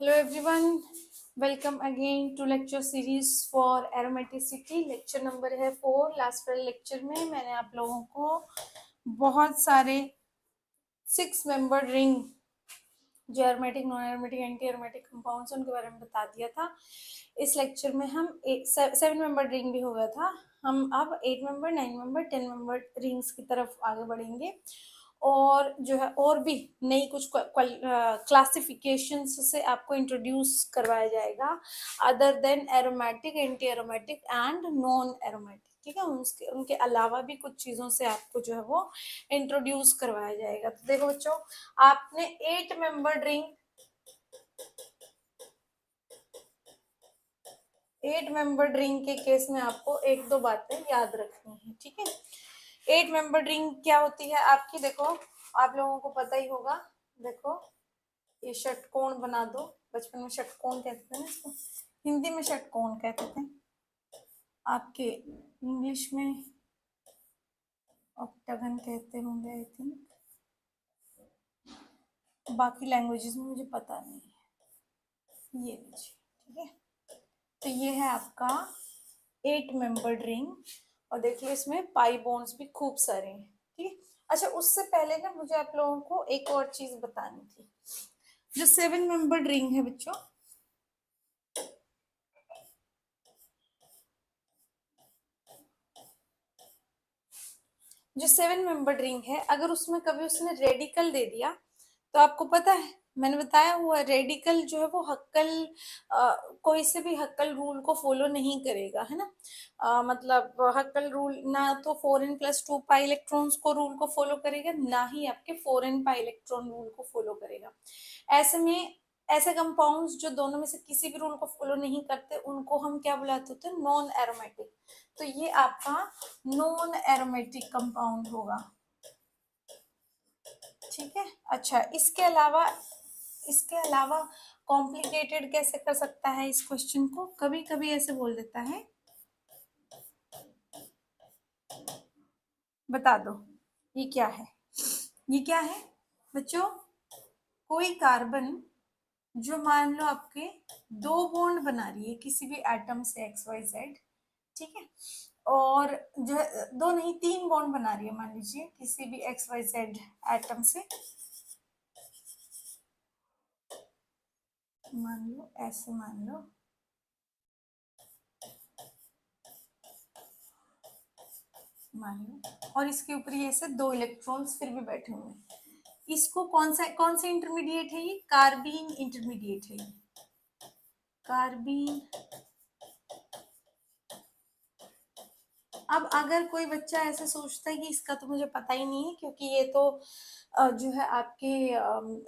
Hello everyone, welcome again to lecture series for aromaticity. Lecture number है 4। Last वाले lecture में मैंने आप लोगों को बहुत सारे 6 मेंबर रिंग जो aromatic, non aromatic, anti aromatic compounds उनके बारे में बता दिया था। इस लेक्चर में हम 7 मेंबर रिंग भी हो गया था, हम अब 8 मेंबर, 9 मेंबर, 10 मेंबर रिंग्स की तरफ आगे बढ़ेंगे और जो है और भी नई कुछ क्लासिफिकेशन से आपको इंट्रोड्यूस करवाया जाएगा other than aromatic, anti aromatic and non aromatic. ठीक है, उनके अलावा भी कुछ चीजों से आपको जो है वो इंट्रोड्यूस करवाया जाएगा। तो देखो बच्चों, आपने 8 मेंबर रिंग 8 मेंबर रिंग के केस में आपको एक दो बातें याद रखनी है। ठीक है, 8 मेंबर रिंग क्या होती है आपकी, देखो आप लोगों को पता ही होगा। देखो ये षटकोण बना दो, बचपन में षटकोण कहते थे ना इसको, हिंदी में षटकोण कहते थे, आपके इंग्लिश में ऑक्टागन कहते होंगे आई थिंक, बाकी लैंग्वेजेस में मुझे पता नहीं है। ये लीजिए, ठीक है, तो ये है आपका 8 मेंबर्ड रिंग और देख लो इसमें पाई बॉन्ड्स भी खूब सारे हैं। ठीक, अच्छा उससे पहले ना मुझे आप लोगों को एक और चीज बतानी थी। जो 7 मेंबर्ड रिंग है बच्चों, जो 7 मेंबर्ड रिंग है, अगर उसमें कभी उसने रेडिकल दे दिया तो आपको पता है मैंने बताया हुआ रेडिकल जो है वो हक्कल कोई से भी हक्कल रूल को फॉलो नहीं करेगा, है ना। मतलब हक्कल रूल ना तो 4n+2 पाई इलेक्ट्रॉन्स को रूल को फॉलो करेगा, ना ही आपके 4n पाई इलेक्ट्रॉन रूल को फॉलो करेगा। ऐसे में ऐसे कंपाउंड्स जो दोनों में से किसी भी रूल को फॉलो नहीं करते उनको हम क्या बुलाते होते हैं, नॉन एरोमेटिक। तो ये आपका नॉन एरोमेटिक कंपाउंड होगा। ठीक है, अच्छा इसके अलावा कॉम्प्लिकेटेड कैसे कर सकता है इस क्वेश्चन को, कभी कभी ऐसे बोल देता है, बता दो ये क्या है। ये क्या है बच्चों, कोई कार्बन जो मान लो आपके 2 बॉन्ड बना रही है किसी भी एटम से XYZ, ठीक है, और जो दो नहीं 3 बॉन्ड बना रही है मान लीजिए किसी भी XYZ एटम से, मान लो ऐसे मान लो, और इसके ऊपर ये ऐसे 2 इलेक्ट्रॉन्स फिर भी बैठे हुए हैं। इसको कौन से इंटरमीडिएट है, ये कार्बीन इंटरमीडिएट है, ये कार्बीन। अब अगर कोई बच्चा ऐसे सोचता है कि इसका तो मुझे पता ही नहीं है क्योंकि ये तो जो है आपके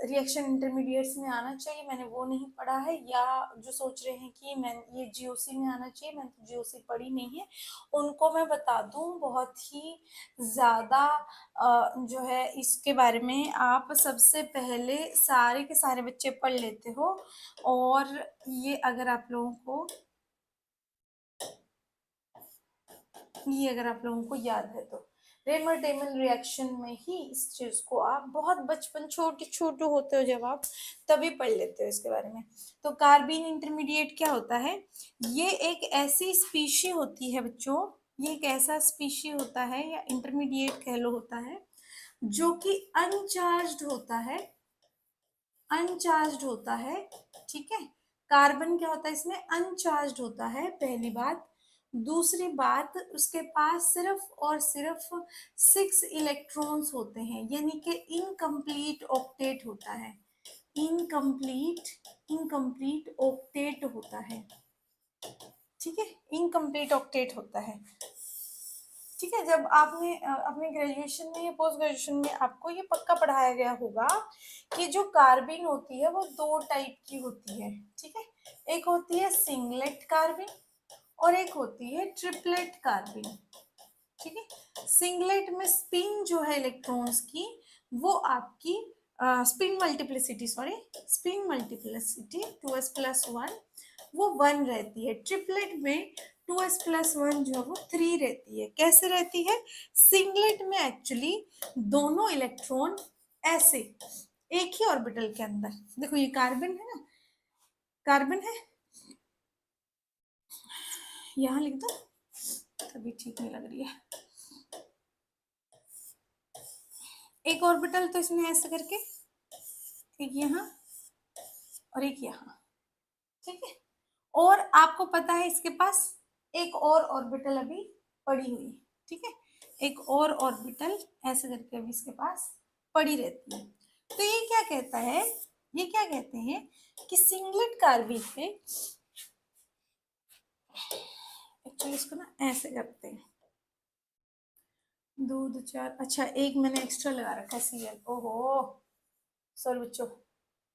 रिएक्शन इंटरमीडिएट्स में आना चाहिए, मैंने वो नहीं पढ़ा है, या जो सोच रहे हैं कि मैं ये जीओसी में आना चाहिए, मैंने तो जीओसी पढ़ी नहीं है, उनको मैं बता दूं बहुत ही ज़्यादा जो है इसके बारे में आप सबसे पहले सारे के सारे बच्चे पढ़ लेते हो। और ये अगर आप लोगों को याद है तो रेमर डेमन रिएक्शन में ही इस चीज को आप बहुत बचपन छोटे होते हो जब आप तभी पढ़ लेते हो इसके बारे में। तो कार्बीन इंटरमीडिएट क्या होता है, ये एक ऐसी स्पीशी होती है बच्चों, ये एक ऐसा स्पीशी होता है या इंटरमीडिएट कह लो होता है जो कि अनचार्ज्ड होता है, अनचार्ज्ड होता है। ठीक है, कार्बन क्या होता है इसमें, अनचार्ज्ड होता है, पहली बात। दूसरी बात, उसके पास सिर्फ और सिर्फ 6 इलेक्ट्रॉन्स होते हैं, यानी कि इनकम्प्लीट ऑक्टेट होता है, इनकम्प्लीट ऑक्टेट होता है। ठीक है, इनकम्प्लीट ऑक्टेट होता है। ठीक है, जब आपने अपने ग्रेजुएशन में या पोस्ट ग्रेजुएशन में आपको ये पक्का पढ़ाया गया होगा कि जो कार्बिन होती है वो 2 टाइप की होती है। ठीक है, एक होती है सिंगलेट कार्बिन और एक होती है ट्रिपलेट कार्बिन। ठीक है, सिंगलेट में स्पिन जो है इलेक्ट्रॉन्स की वो आपकी स्पिन मल्टीप्लिसिटी 2s+1 वो 1 रहती है। ट्रिपलेट में 2s+1 जो है वो 3 रहती है। कैसे रहती है, सिंगलेट में एक्चुअली दोनों इलेक्ट्रॉन ऐसे एक ही ऑर्बिटल के अंदर, देखो ये कार्बन है ना, कार्बन है, यहाँ लिख दो, तभी ठीक नहीं लग रही है। एक ऑर्बिटल तो इसमें ऐसे करके, एक यहाँ और एक यहाँ, ठीक है। और आपको पता है इसके पास एक और ऑर्बिटल अभी पड़ी हुई है, ठीक है। एक और ऑर्बिटल ऐसे करके अभी इसके पास पड़ी रहती है। तो ये क्या कहता है, ये क्या कहते हैं कि सिंगलेट कार्बन पे, एक्चुअली इसको ना ऐसे करते हैं, 2 2 4, अच्छा एक मैंने एक्स्ट्रा लगा रखा है Cl, ओहो सॉरी बच्चों,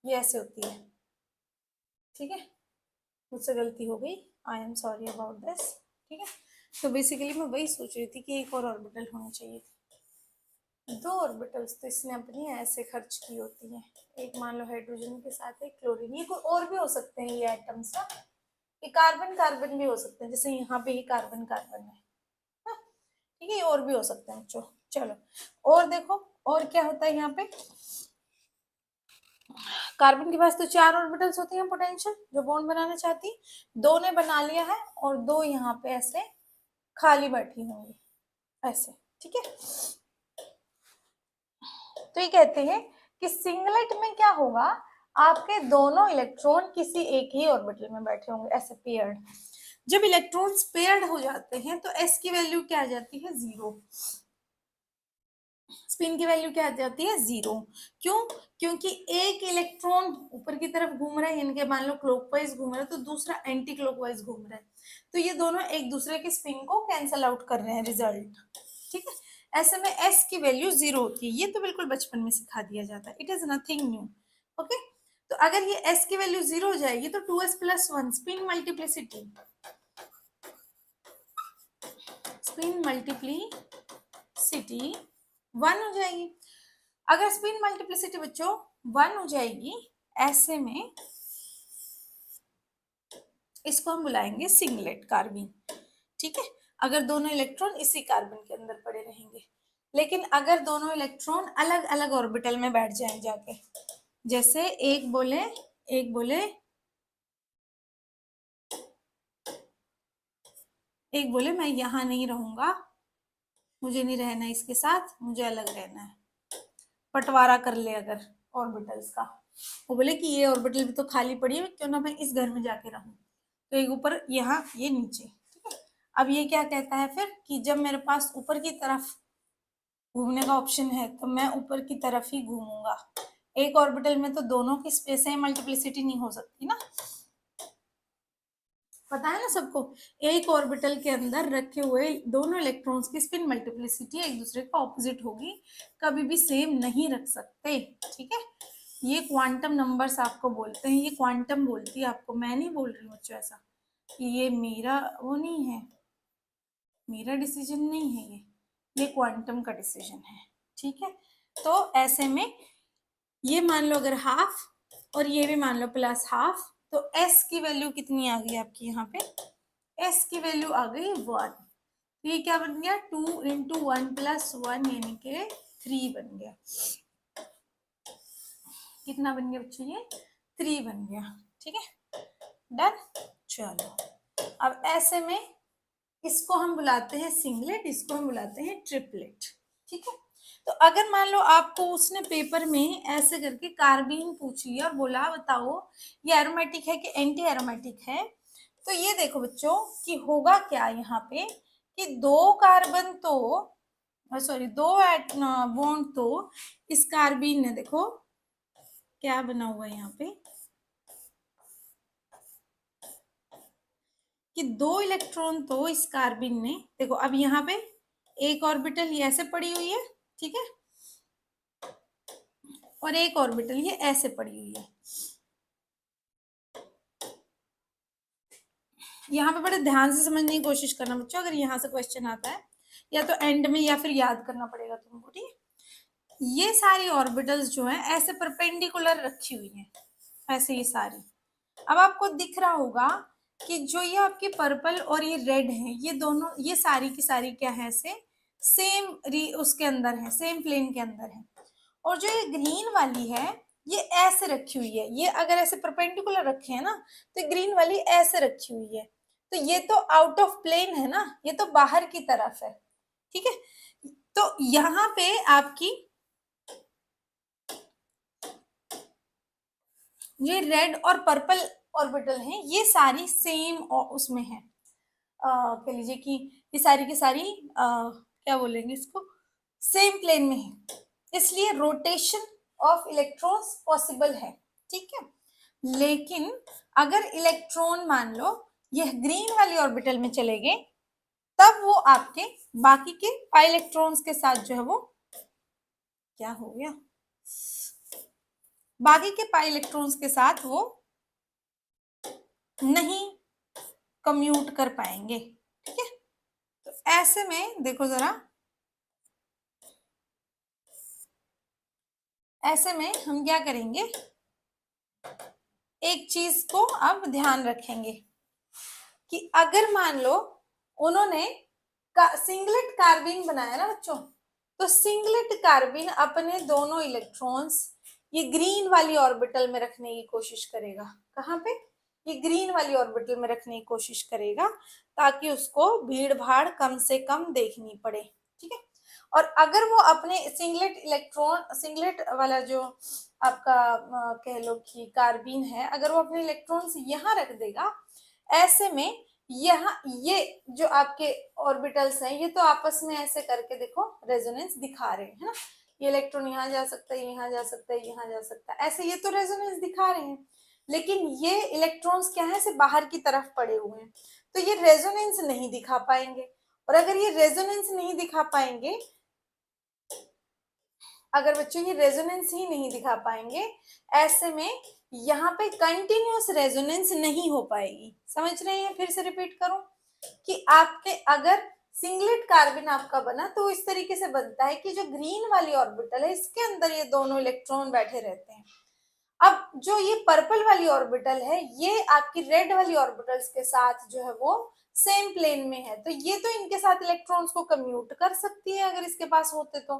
ये ऐसे होती है, ठीक है, मुझसे गलती हो गई, I am sorry about this, ठीक है। तो बेसिकली मैं वही सोच रही थी कि एक और ऑर्बिटल होनी चाहिए थी। 2 ऑर्बिटल्स तो इसने अपनी ऐसे खर्च की होती हैं, एक मान लो हाइड्रोजन के साथ एक क्लोरीन, ये कोई और भी हो सकते हैं ये एटम्स ना, ये कार्बन कार्बन भी हो सकते हैं, जैसे यहाँ पे ही कार्बन कार्बन है, ठीक है, ये और भी हो सकते हैं बच्चों। चलो और देखो और क्या होता है यहाँ पे, कार्बन के पास तो 4 ऑर्बिटल्स होती हैं पोटेंशियल, जो बॉन्ड बनाना चाहती है, 2 ने बना लिया है और 2 यहाँ पे ऐसे खाली बैठी होंगी ऐसे, ठीक है। तो ये कहते हैं कि सिंगलेट में क्या होगा, आपके दोनों इलेक्ट्रॉन किसी एक ही ऑर्बिटल में बैठे होंगे ऐसे पेयर्ड। जब इलेक्ट्रॉन्स पेयर्ड हो जाते हैं तो एस की वैल्यू क्या आ जाती है, 0, स्पिन की वैल्यू क्या आ जाती है, 0। क्यों, क्योंकि एक इलेक्ट्रॉन ऊपर की तरफ घूम रहा है, इनके मान लो क्लॉकवाइज घूम रहा है, तो दूसरा एंटी क्लॉकवाइज घूम रहा है, तो ये दोनों एक दूसरे के स्पिन को कैंसल आउट कर रहे हैं, रिजल्ट, ठीक है। ऐसे में एस की वैल्यू 0 होती है, ये तो बिल्कुल बचपन में सिखा दिया जाता है, it is nothing new, okay. तो अगर ये एस की वैल्यू 0 हो जाएगी तो 2s+1 spin multiplicity, spin multiplicity 1 हो जाएगी। अगर स्पिन मल्टीप्लिसिटी बच्चों 1 हो जाएगी, ऐसे में इसको हम बुलाएंगे सिंगलेट कार्बन, ठीक है। अगर दोनों इलेक्ट्रॉन इसी कार्बन के अंदर पड़े रहेंगे, लेकिन अगर दोनों इलेक्ट्रॉन अलग अलग ऑर्बिटल में बैठ जाएं जाके, जैसे एक बोले मैं यहाँ नहीं रहूंगा, मुझे नहीं रहना इसके साथ, मुझे अलग रहना है, बंटवारा कर ले अगर ऑर्बिटल्स का, वो बोले कि ये ऑर्बिटल भी तो खाली पड़ी है, क्यों ना मैं इस घर में जाके रहूं, तो एक ऊपर यहाँ ये नीचे, ठीक है। अब ये क्या कहता है फिर कि जब मेरे पास ऊपर की तरफ घूमने का ऑप्शन है तो मैं ऊपर की तरफ ही घूमूंगा, एक ऑर्बिटल में तो दोनों की स्पेस है, मल्टीप्लिसिटी नहीं हो सकती ना, पता है ना सबको, एक ऑर्बिटल के अंदर रखे हुए दोनों इलेक्ट्रॉन्स की स्पिन मल्टीप्लिसिटी एक दूसरे का ऑपोजिट होगी, कभी भी सेम नहीं रख सकते, ठीक है। ये क्वांटम नंबर्स आपको बोलते हैं, ये क्वांटम बोलती है आपको, मैं नहीं बोल रही हूँ बच्चों ऐसा कि ये मेरा वो नहीं है, मेरा डिसीजन नहीं है, ये क्वांटम का डिसीजन है, ठीक है। तो ऐसे में ये मान लो अगर हाफ और ये भी मान लो प्लस हाफ, तो एस की वैल्यू कितनी आ गई आपकी यहाँ पे, एस की वैल्यू आ गई 1, तो ये क्या बन गया 2 × 1+1 यानी कि 3 बन गया, कितना बन गया बच्चों, ये 3 बन गया, ठीक है, डन। चलो अब ऐसे में इसको हम बुलाते हैं सिंगलेट, इसको हम बुलाते हैं ट्रिपलेट, ठीक है। तो अगर मान लो आपको उसने पेपर में ऐसे करके कार्बीन पूछ लिया और बोला बताओ ये एरोमेटिक है कि एंटी एरोमेटिक है, तो ये देखो बच्चों कि होगा क्या यहाँ पे कि 2 कार्बन तो सॉरी 2 बॉन्ड तो इस कार्बीन ने, देखो क्या बना हुआ है यहाँ पे कि 2 इलेक्ट्रॉन तो इस कार्बन ने, देखो अब यहाँ पे एक ऑर्बिटल ये ऐसे पड़ी हुई है, ठीक है, और एक ऑर्बिटल ये ऐसे पड़ी हुई है, यहाँ पे बड़े ध्यान से समझने की कोशिश करना बच्चों, अगर यहाँ से क्वेश्चन आता है या तो एंड में या फिर याद करना पड़ेगा तुमको, ठीक है। ये सारी ऑर्बिटल्स जो है ऐसे परपेंडिकुलर रखी हुई है, ऐसे ये सारी, अब आपको दिख रहा होगा कि जो ये आपकी पर्पल और ये रेड है, ये दोनों ये सारी की सारी क्या है, ऐसे सेम उसके अंदर है, सेम प्लेन के अंदर है, और जो ये ग्रीन वाली है ये ऐसे रखी हुई है, ये अगर ऐसे परपेंडिकुलर रखे हैं ना तो ग्रीन वाली ऐसे रखी हुई है, तो ये तो आउट ऑफ प्लेन है ना, ये तो बाहर की तरफ है, ठीक है। तो यहाँ पे आपकी ये रेड और पर्पल ऑर्बिटल हैं, ये सारी सेम उसमें है, कह लीजिए कि ये सारी की सारी क्या बोलेंगे इसको, सेम प्लेन में है, इसलिए रोटेशन ऑफ इलेक्ट्रॉन्स पॉसिबल है, ठीक है। लेकिन अगर इलेक्ट्रॉन मान लो यह ग्रीन वाली ऑर्बिटल में चले गए, तब वो आपके बाकी के पाई इलेक्ट्रॉन्स के साथ जो है वो क्या हो गया, बाकी के पाई इलेक्ट्रॉन्स के साथ वो नहीं कम्यूट कर पाएंगे, ठीक है। तो ऐसे में देखो जरा, ऐसे में हम क्या करेंगे, एक चीज को अब ध्यान रखेंगे कि अगर मान लो उन्होंने सिंगलेट कार्बिन बनाया ना बच्चों, तो सिंगलेट कार्बिन अपने दोनों इलेक्ट्रॉन्स ये ग्रीन वाली ऑर्बिटल में रखने की कोशिश करेगा, कहाँ पे, ये ग्रीन वाली ऑर्बिटल में रखने की कोशिश करेगा, ताकि उसको भीड़ भाड़ कम से कम देखनी पड़े, ठीक है। और अगर वो अपने सिंगलेट इलेक्ट्रॉन, सिंगलेट वाला जो आपका कह लो कि कार्बिन है, अगर वो अपने इलेक्ट्रॉन्स यहाँ रख देगा, ऐसे में यहाँ ये जो आपके ऑर्बिटल्स हैं ये तो आपस में ऐसे करके देखो रेजोनेंस दिखा रहे हैं, है ना, ये इलेक्ट्रॉन यहाँ जा सकता है, यहाँ जा सकता है, यहाँ जा सकता है, ऐसे ये तो रेजोनेंस दिखा रहे हैं, लेकिन ये इलेक्ट्रॉन्स क्या है, से बाहर की तरफ पड़े हुए हैं, तो ये रेजोनेंस नहीं दिखा पाएंगे। और अगर ये रेजोनेंस नहीं दिखा पाएंगे, अगर बच्चों ये रेजोनेंस ही नहीं दिखा पाएंगे, ऐसे में यहाँ पे कंटिन्यूअस रेजोनेंस नहीं हो पाएगी, समझ रहे हैं, फिर से रिपीट करूं कि आपके अगर सिंगलेट कार्बन आपका बना तो इस तरीके से बनता है कि जो ग्रीन वाली ऑर्बिटल है इसके अंदर ये दोनों इलेक्ट्रॉन बैठे रहते हैं। अब जो ये पर्पल वाली ऑर्बिटल है ये आपकी रेड वाली ऑर्बिटल्स के साथ जो है वो सेम प्लेन में है, तो ये तो इनके साथ इलेक्ट्रॉन्स को कम्यूट कर सकती है अगर इसके पास होते तो,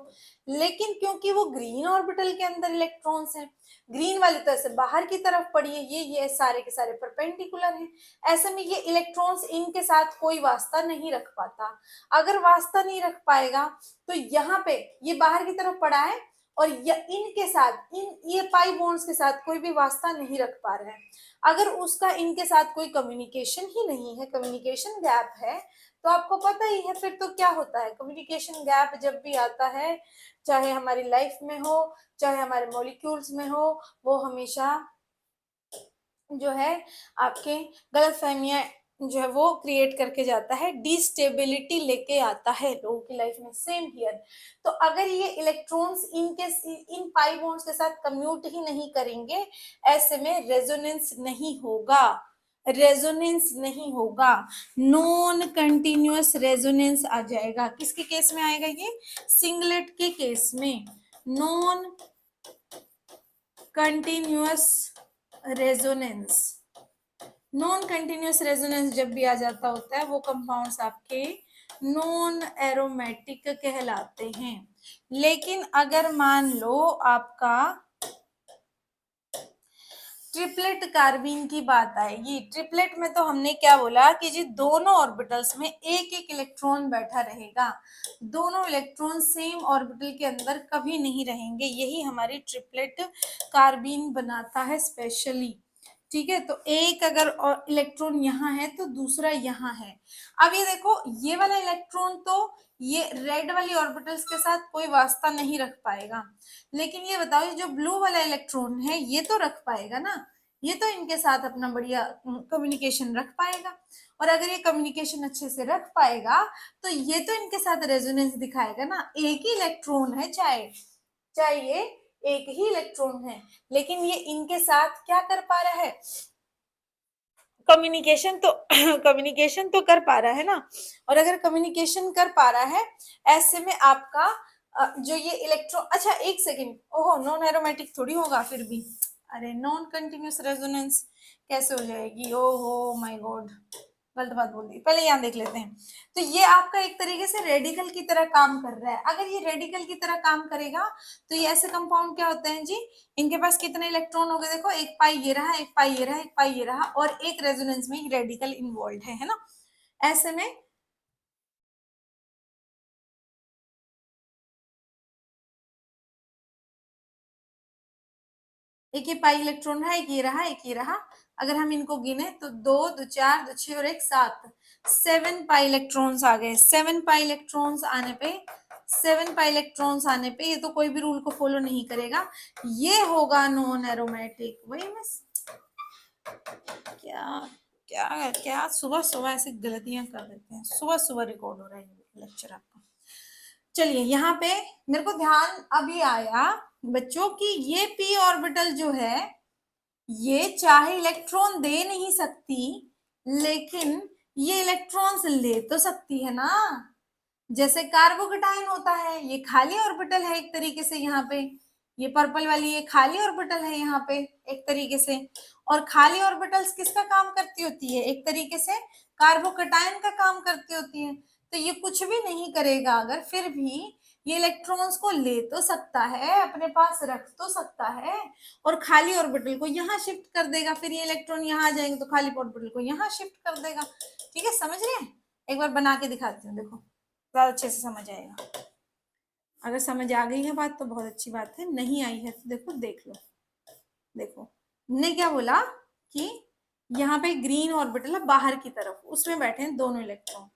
लेकिन क्योंकि वो ग्रीन ऑर्बिटल के अंदर इलेक्ट्रॉन्स हैं, ग्रीन वाली तरह से बाहर की तरफ पड़ी है, ये सारे के सारे परपेंडिकुलर हैं, ऐसे में ये इलेक्ट्रॉन्स इनके साथ कोई वास्ता नहीं रख पाता। अगर वास्ता नहीं रख पाएगा तो यहाँ पे ये बाहर की तरफ पड़ा है और इनके साथ ये पाई बॉन्ड्स के साथ कोई भी वास्ता नहीं रख पा रहा है, अगर उसका इनके साथ कोई कम्युनिकेशन ही नहीं है, कम्युनिकेशन गैप है, तो आपको पता ही है फिर तो क्या होता है, कम्युनिकेशन गैप जब भी आता है, चाहे हमारी लाइफ में हो चाहे हमारे मॉलिक्यूल्स में हो, वो हमेशा जो है आपके गलतफहमियां जो है वो क्रिएट करके जाता है, डिस्टेबिलिटी लेके आता है लोगों की लाइफ में, सेम हियर। तो अगर ये इलेक्ट्रॉन्स इन पाई बॉन्ड्स के साथ कम्यूट ही नहीं करेंगे, ऐसे में रेजोनेंस नहीं होगा, रेजोनेंस नहीं होगा, नॉन कंटिन्यूअस रेजोनेंस आ जाएगा। किसके केस में आएगा ये, सिंगलेट के केस में non continuous resonance, non continuous resonance जब भी आ जाता होता है वो कंपाउंड्स आपके नॉन एरोमेटिक कहलाते हैं। लेकिन अगर मान लो आपका ट्रिपलेट कार्बीन की बात आएगी, ट्रिपलेट में तो हमने क्या बोला कि जी दोनों ऑर्बिटल्स में एक एक इलेक्ट्रॉन बैठा रहेगा, दोनों इलेक्ट्रॉन सेम ऑर्बिटल के अंदर कभी नहीं रहेंगे, यही हमारी ट्रिपलेट कार्बीन बनाता है स्पेशली, ठीक है। तो एक अगर इलेक्ट्रॉन यहाँ है तो दूसरा यहाँ है। अब ये देखो ये वाला इलेक्ट्रॉन तो ये रेड वाली ऑर्बिटल्स के साथ कोई वास्ता नहीं रख पाएगा, लेकिन ये बताओ ये जो ब्लू वाला इलेक्ट्रॉन है ये तो रख पाएगा ना, ये तो इनके साथ अपना बढ़िया कम्युनिकेशन रख पाएगा, और अगर ये कम्युनिकेशन अच्छे से रख पाएगा तो ये तो इनके साथ रेजोनेंस दिखाएगा ना, एक ही इलेक्ट्रॉन है, चाहे चाहे ये एक ही इलेक्ट्रॉन है, लेकिन ये इनके साथ क्या कर पा रहा है, कम्युनिकेशन तो कम्युनिकेशन तो कर पा रहा है ना, और अगर कम्युनिकेशन कर पा रहा है ऐसे में आपका जो ये इलेक्ट्रॉन, अच्छा एक सेकेंड, ओहो नॉन एरोमेटिक थोड़ी होगा फिर भी, अरे नॉन कंटिन्यूअस रेजोनेंस कैसे हो जाएगी, ओहो माय गॉड, गलत बात बोल दी, पहले यहाँ देख लेते हैं। तो ये आपका एक तरीके से रेडिकल की तरह काम कर रहा है। अगर ये रेडिकल की तरह काम करेगा तो ये ऐसे कंपाउंड क्या होते हैं जी, इनके पास कितने इलेक्ट्रॉन हो गए, देखो एक पाई ये रहा, एक पाई ये रहा, एक पाई ये रहा, और एक रेजोनेंस में रेडिकल इन्वॉल्व है ना। ऐसे में एक ही पाई इलेक्ट्रॉन रहा, एक ये रहा, एक ये रहा। अगर हम इनको गिने तो 2 2 4 2 6 और 1 7, 7 पाई इलेक्ट्रॉन्स आ गए। 7 पाई इलेक्ट्रॉन्स आने पे, 7 पाई इलेक्ट्रॉन्स आने पे ये तो कोई भी रूल को फॉलो नहीं करेगा, ये होगा नॉन एरोमेटिक। वही मैं क्या क्या क्या सुबह सुबह ऐसे गलतियां कर देते हैं, सुबह सुबह रिकॉर्ड हो रहा है लेक्चर आपका। चलिए यहाँ पे मेरे को ध्यान अभी आया बच्चों की, ये पी ऑर्बिटल जो है ये चाहे इलेक्ट्रॉन दे नहीं सकती, लेकिन ये इलेक्ट्रॉन्स ले तो सकती है ना। जैसे कार्बोकेटाइन होता है, ये खाली ऑर्बिटल है एक तरीके से, यहाँ पे ये पर्पल वाली ये खाली ऑर्बिटल है यहाँ पे एक तरीके से। और खाली ऑर्बिटल्स किसका काम करती होती है, एक तरीके से कार्बोकेटाइन का काम करती होती है। तो ये कुछ भी नहीं करेगा अगर, फिर भी ये इलेक्ट्रॉन्स को ले तो सकता है, अपने पास रख तो सकता है, और खाली ऑर्बिटल को यहाँ शिफ्ट कर देगा। फिर ये इलेक्ट्रॉन यहाँ आ जाएंगे तो खाली ऑर्बिटल को यहाँ शिफ्ट कर देगा। ठीक है, समझ रहे हैं? एक बार बना के दिखाती हूँ, देखो ज्यादा अच्छे से समझ आएगा। अगर समझ आ गई है बात तो बहुत अच्छी बात है, नहीं आई है तो देखो देख लो। देखो ने क्या बोला कि यहाँ पे ग्रीन ऑर्बिटल है बाहर की तरफ, उसमें बैठे हैं दोनों इलेक्ट्रॉन,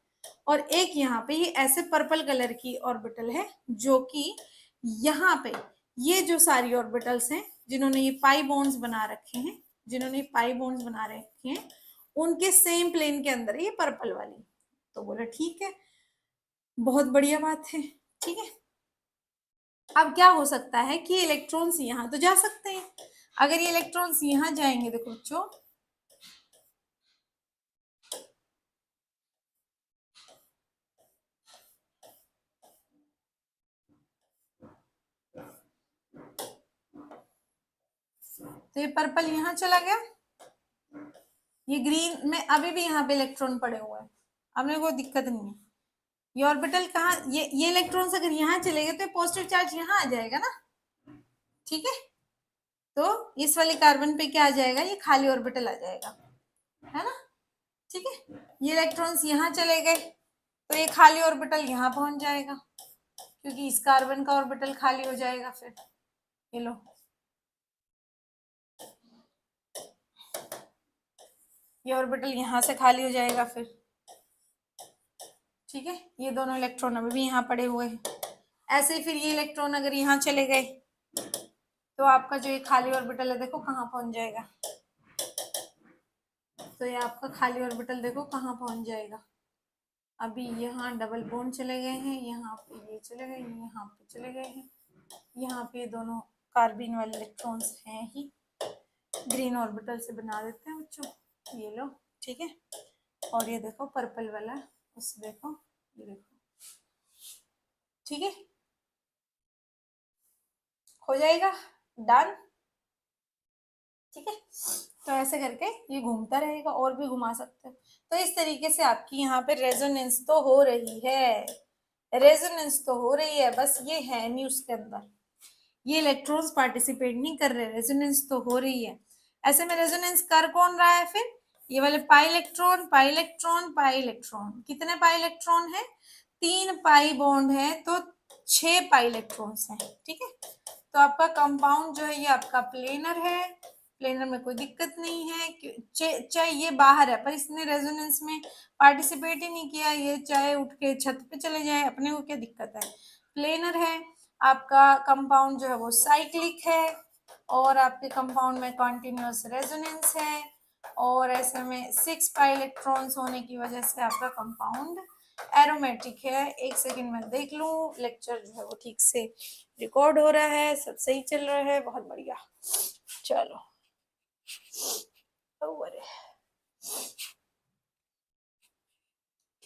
और एक यहाँ पे ये ऐसे पर्पल कलर की ऑर्बिटल है, जो कि यहाँ पे ये जो सारी ऑर्बिटल्स हैं जिन्होंने ये पाई बॉन्ड्स बना रखे हैं, जिन्होंने ये पाई बॉन्ड्स बना रखे हैं, उनके सेम प्लेन के अंदर है ये पर्पल वाली। तो बोला ठीक है, बहुत बढ़िया बात है। ठीक है, अब क्या हो सकता है कि इलेक्ट्रॉन्स यहाँ तो जा सकते हैं। अगर ये इलेक्ट्रॉन्स यहाँ जाएंगे, देखो बच्चों तो ये पर्पल यहाँ चला गया, ये ग्रीन में अभी भी यहाँ पे इलेक्ट्रॉन पड़े हुए हैं, हमने कोई दिक्कत नहीं है। ये ऑर्बिटल कहाँ, ये इलेक्ट्रॉन्स अगर यहाँ चले गए तो पॉजिटिव चार्ज यहाँ आ जाएगा ना। ठीक है, तो इस वाले कार्बन पे क्या आ जाएगा, ये खाली ऑर्बिटल आ जाएगा, है ना। ठीक है, ये इलेक्ट्रॉन्स यहाँ चले गए तो ये खाली ऑर्बिटल यहाँ पहुंच जाएगा, क्योंकि इस कार्बन का ऑर्बिटल खाली हो जाएगा। फिर ये लो, ये ऑर्बिटल यहाँ से खाली हो जाएगा फिर। ठीक है, ये दोनों इलेक्ट्रॉन अभी भी यहाँ पड़े हुए हैं। ऐसे ही फिर ये इलेक्ट्रॉन अगर यहाँ चले गए तो आपका जो ये खाली ऑर्बिटल है देखो कहाँ पहुंच जाएगा। तो ये आपका खाली ऑर्बिटल देखो कहाँ पहुंच जाएगा। अभी यहाँ डबल बॉन्ड चले गए हैं, यहाँ पे ये चले गए, यहाँ पे चले गए हैं, यहाँ पे दोनों कार्बिन वाले इलेक्ट्रॉन्स हैं ही, ग्रीन ऑर्बिटल से बना देते हैं बच्चों। ये लो, ठीक है, और ये देखो पर्पल वाला, उसे देखो, ये देखो। ठीक है, हो जाएगा डन। ठीक है, तो ऐसे करके ये घूमता रहेगा, और भी घुमा सकते हैं। तो इस तरीके से आपकी यहाँ पे रेजोनेंस तो हो रही है, रेजोनेंस तो हो रही है, बस ये है नहीं उसके अंदर, ये इलेक्ट्रॉन्स पार्टिसिपेट नहीं कर रहे, रेजोनेंस तो हो रही है। ऐसे में रेजोनेंस कर कौन रहा है फिर, ये वाले pi electron pi electron pi electron. कितने पाई इलेक्ट्रॉन है, 3 पाई बॉन्ड है तो 6 पाई इलेक्ट्रॉन्स हैं। ठीक है, तो आपका कंपाउंड जो है ये आपका प्लेनर है, प्लेनर में कोई दिक्कत नहीं है, चाहे ये बाहर है पर इसने रेजोनेंस में पार्टिसिपेट ही नहीं किया, ये चाहे उठ के छत पे चले जाए, अपने को क्या दिक्कत है, प्लेनर है। आपका कंपाउंड जो है वो साइक्लिक है, और आपके कंपाउंड में कॉन्टिन्यूअस रेजोनेंस है, और ऐसे में 6 पाई इलेक्ट्रॉन्स होने की वजह से आपका कंपाउंड एरोमेटिक है। एक सेकंड में देख लूं, लेक्चर जो है वो ठीक से रिकॉर्ड हो रहा है, सब सही चल रहा है, बहुत बढ़िया। चलो ओवर है।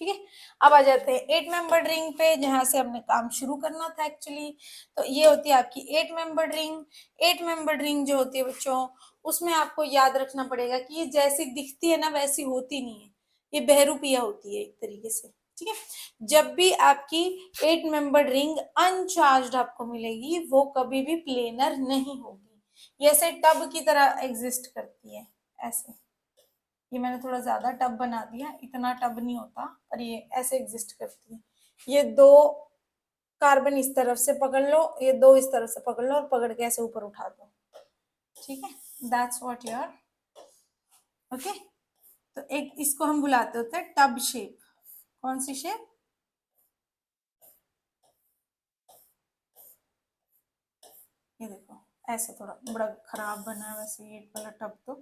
ठीक है, अब आ जाते हैं 8 मेंबर्ड रिंग पे, जहां से हमने काम शुरू करना था एक्चुअली। तो ये होती है आपकी 8 मेंबर्ड रिंग। 8 मेंबर्ड रिंग जो होती है बच्चों, उसमें आपको याद रखना पड़ेगा कि ये जैसी दिखती है ना वैसी होती नहीं है, ये बहरूपिया होती है एक तरीके से, ठीक है। जब भी आपकी 8 मेंबर्ड रिंग अनचार्ज्ड आपको मिलेगी वो कभी भी प्लेनर नहीं होगी, ये ऐसे टब की तरह एग्जिस्ट करती है ऐसे। ये मैंने थोड़ा ज्यादा टब बना दिया, इतना टब नहीं होता, पर ये ऐसे एग्जिस्ट करती है। ये दो कार्बन इस तरफ से पकड़ लो, ये दो इस तरफ से पकड़ लो और पकड़ के ऐसे ऊपर उठा दो, ठीक है। That's what your okay. तो एक इसको हम बुलाते होते हैं टब शेप। कौन सी शेप? ये देखो ऐसे थोड़ा बड़ा खराब बना है वैसे ये वाला टब तो।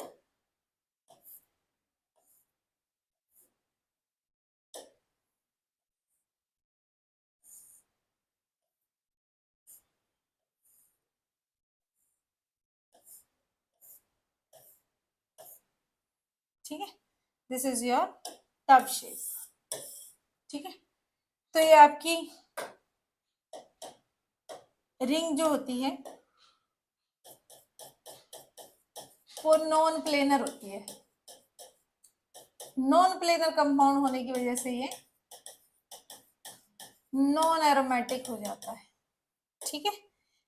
ठीक है, this is your tub shape, ठीक है। तो ये आपकी रिंग जो होती है वो नॉन प्लेनर होती है। नॉन प्लेनर कंपाउंड होने की वजह से ये नॉन एरोमेटिक हो जाता है, ठीक है।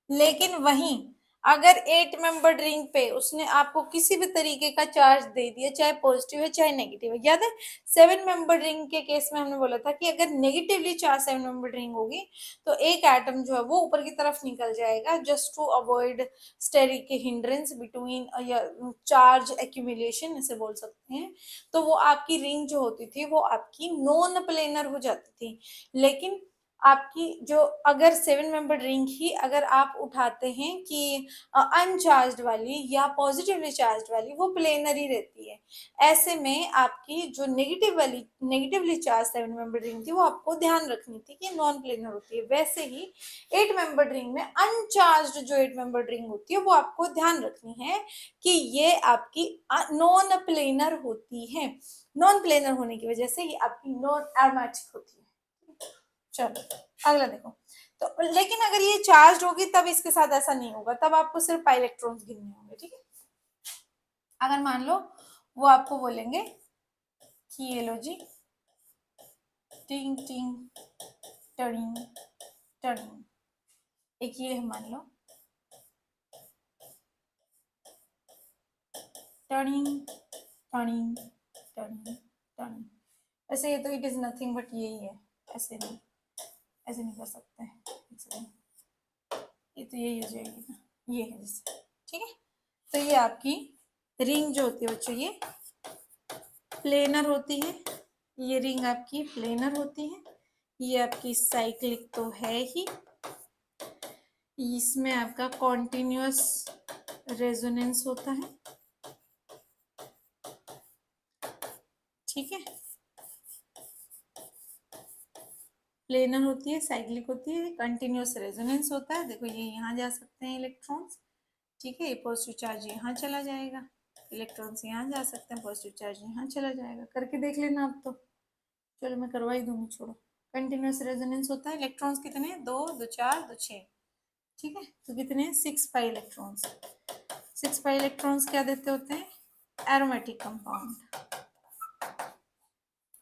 लेकिन वहीं अगर 8 मेंबर्ड रिंग पे उसने आपको किसी भी तरीके का चार्ज दे दिया, चाहे पॉजिटिव है चाहे नेगेटिव है, याद है 7 मेंबर्ड रिंग के केस में हमने बोला था कि अगर नेगेटिवली चार्ज 7 मेंबर्ड रिंग होगी तो एक एटम जो है वो ऊपर की तरफ निकल जाएगा, just to avoid steric hindrance between या चार्ज एक्यूमुलेशन इसे बोल सकते हैं। तो वो आपकी रिंग जो होती थी वो आपकी नॉन प्लेनर हो जाती थी। लेकिन आपकी जो अगर 7 मेंबर रिंग ही अगर आप उठाते हैं कि अनचार्ज्ड वाली या पॉजिटिवली चार्ज्ड वाली, वो प्लेनर ही रहती है। ऐसे में आपकी जो नेगेटिवली चार्ज 7 मेंबर रिंग थी वो आपको ध्यान रखनी थी कि नॉन प्लेनर होती है। वैसे ही 8 मेंबर रिंग में अनचार्ज्ड जो 8 मेंबर रिंग होती है वो आपको ध्यान रखनी है कि ये आपकी नॉन प्लेनर होती है। नॉन प्लेनर होने की वजह से ये आपकी नॉन एरोमेटिक होती है। चलो अगला देखो। तो लेकिन अगर ये चार्ज होगी तब इसके साथ ऐसा नहीं होगा, तब आपको सिर्फ पाई इलेक्ट्रॉन्स गिनने होंगे, ठीक है। अगर मान लो वो आपको बोलेंगे कि ये लो जी, टिंग टिंग टड़िंग टड़िंग, एक ये मान लो टड़िंग टड़िंग टड़िंग टड़िंग। वैसे ये तो इट इज नथिंग बट यही है, ऐसे नहीं, ऐसे नहीं कर सकते हैं, ये तो यही हो जाएगी ना, ये है जैसे, ठीक है। तो ये आपकी रिंग जो होती है बच्चों ये प्लेनर होती है, ये रिंग आपकी प्लेनर होती है। ये आपकी साइक्लिक तो है ही, इसमें आपका कॉन्टिन्यूअस रेजोनेंस होता है, ठीक है। प्लेनर होती है, साइक्लिक होती है, कंटिन्यूअस रेजोनेंस होता है। देखो ये यहाँ जा सकते हैं इलेक्ट्रॉन्स, ठीक है। ये पॉजिटिव चार्ज यहाँ चला जाएगा, इलेक्ट्रॉन्स यहाँ जा सकते हैं, पॉजिटिव चार्ज यहाँ चला जाएगा। करके देख लेना आप तो, चलो मैं करवा ही दूंगी, छोड़ो। कंटिन्यूअस रेजोनेंस होता है, इलेक्ट्रॉन्स कितने, दो दो चार दो छः, ठीक है। तो कितने, 6 पाई इलेक्ट्रॉन्स। 6 पाई इलेक्ट्रॉन्स क्या देते होते हैं, एरोमेटिक कंपाउंड,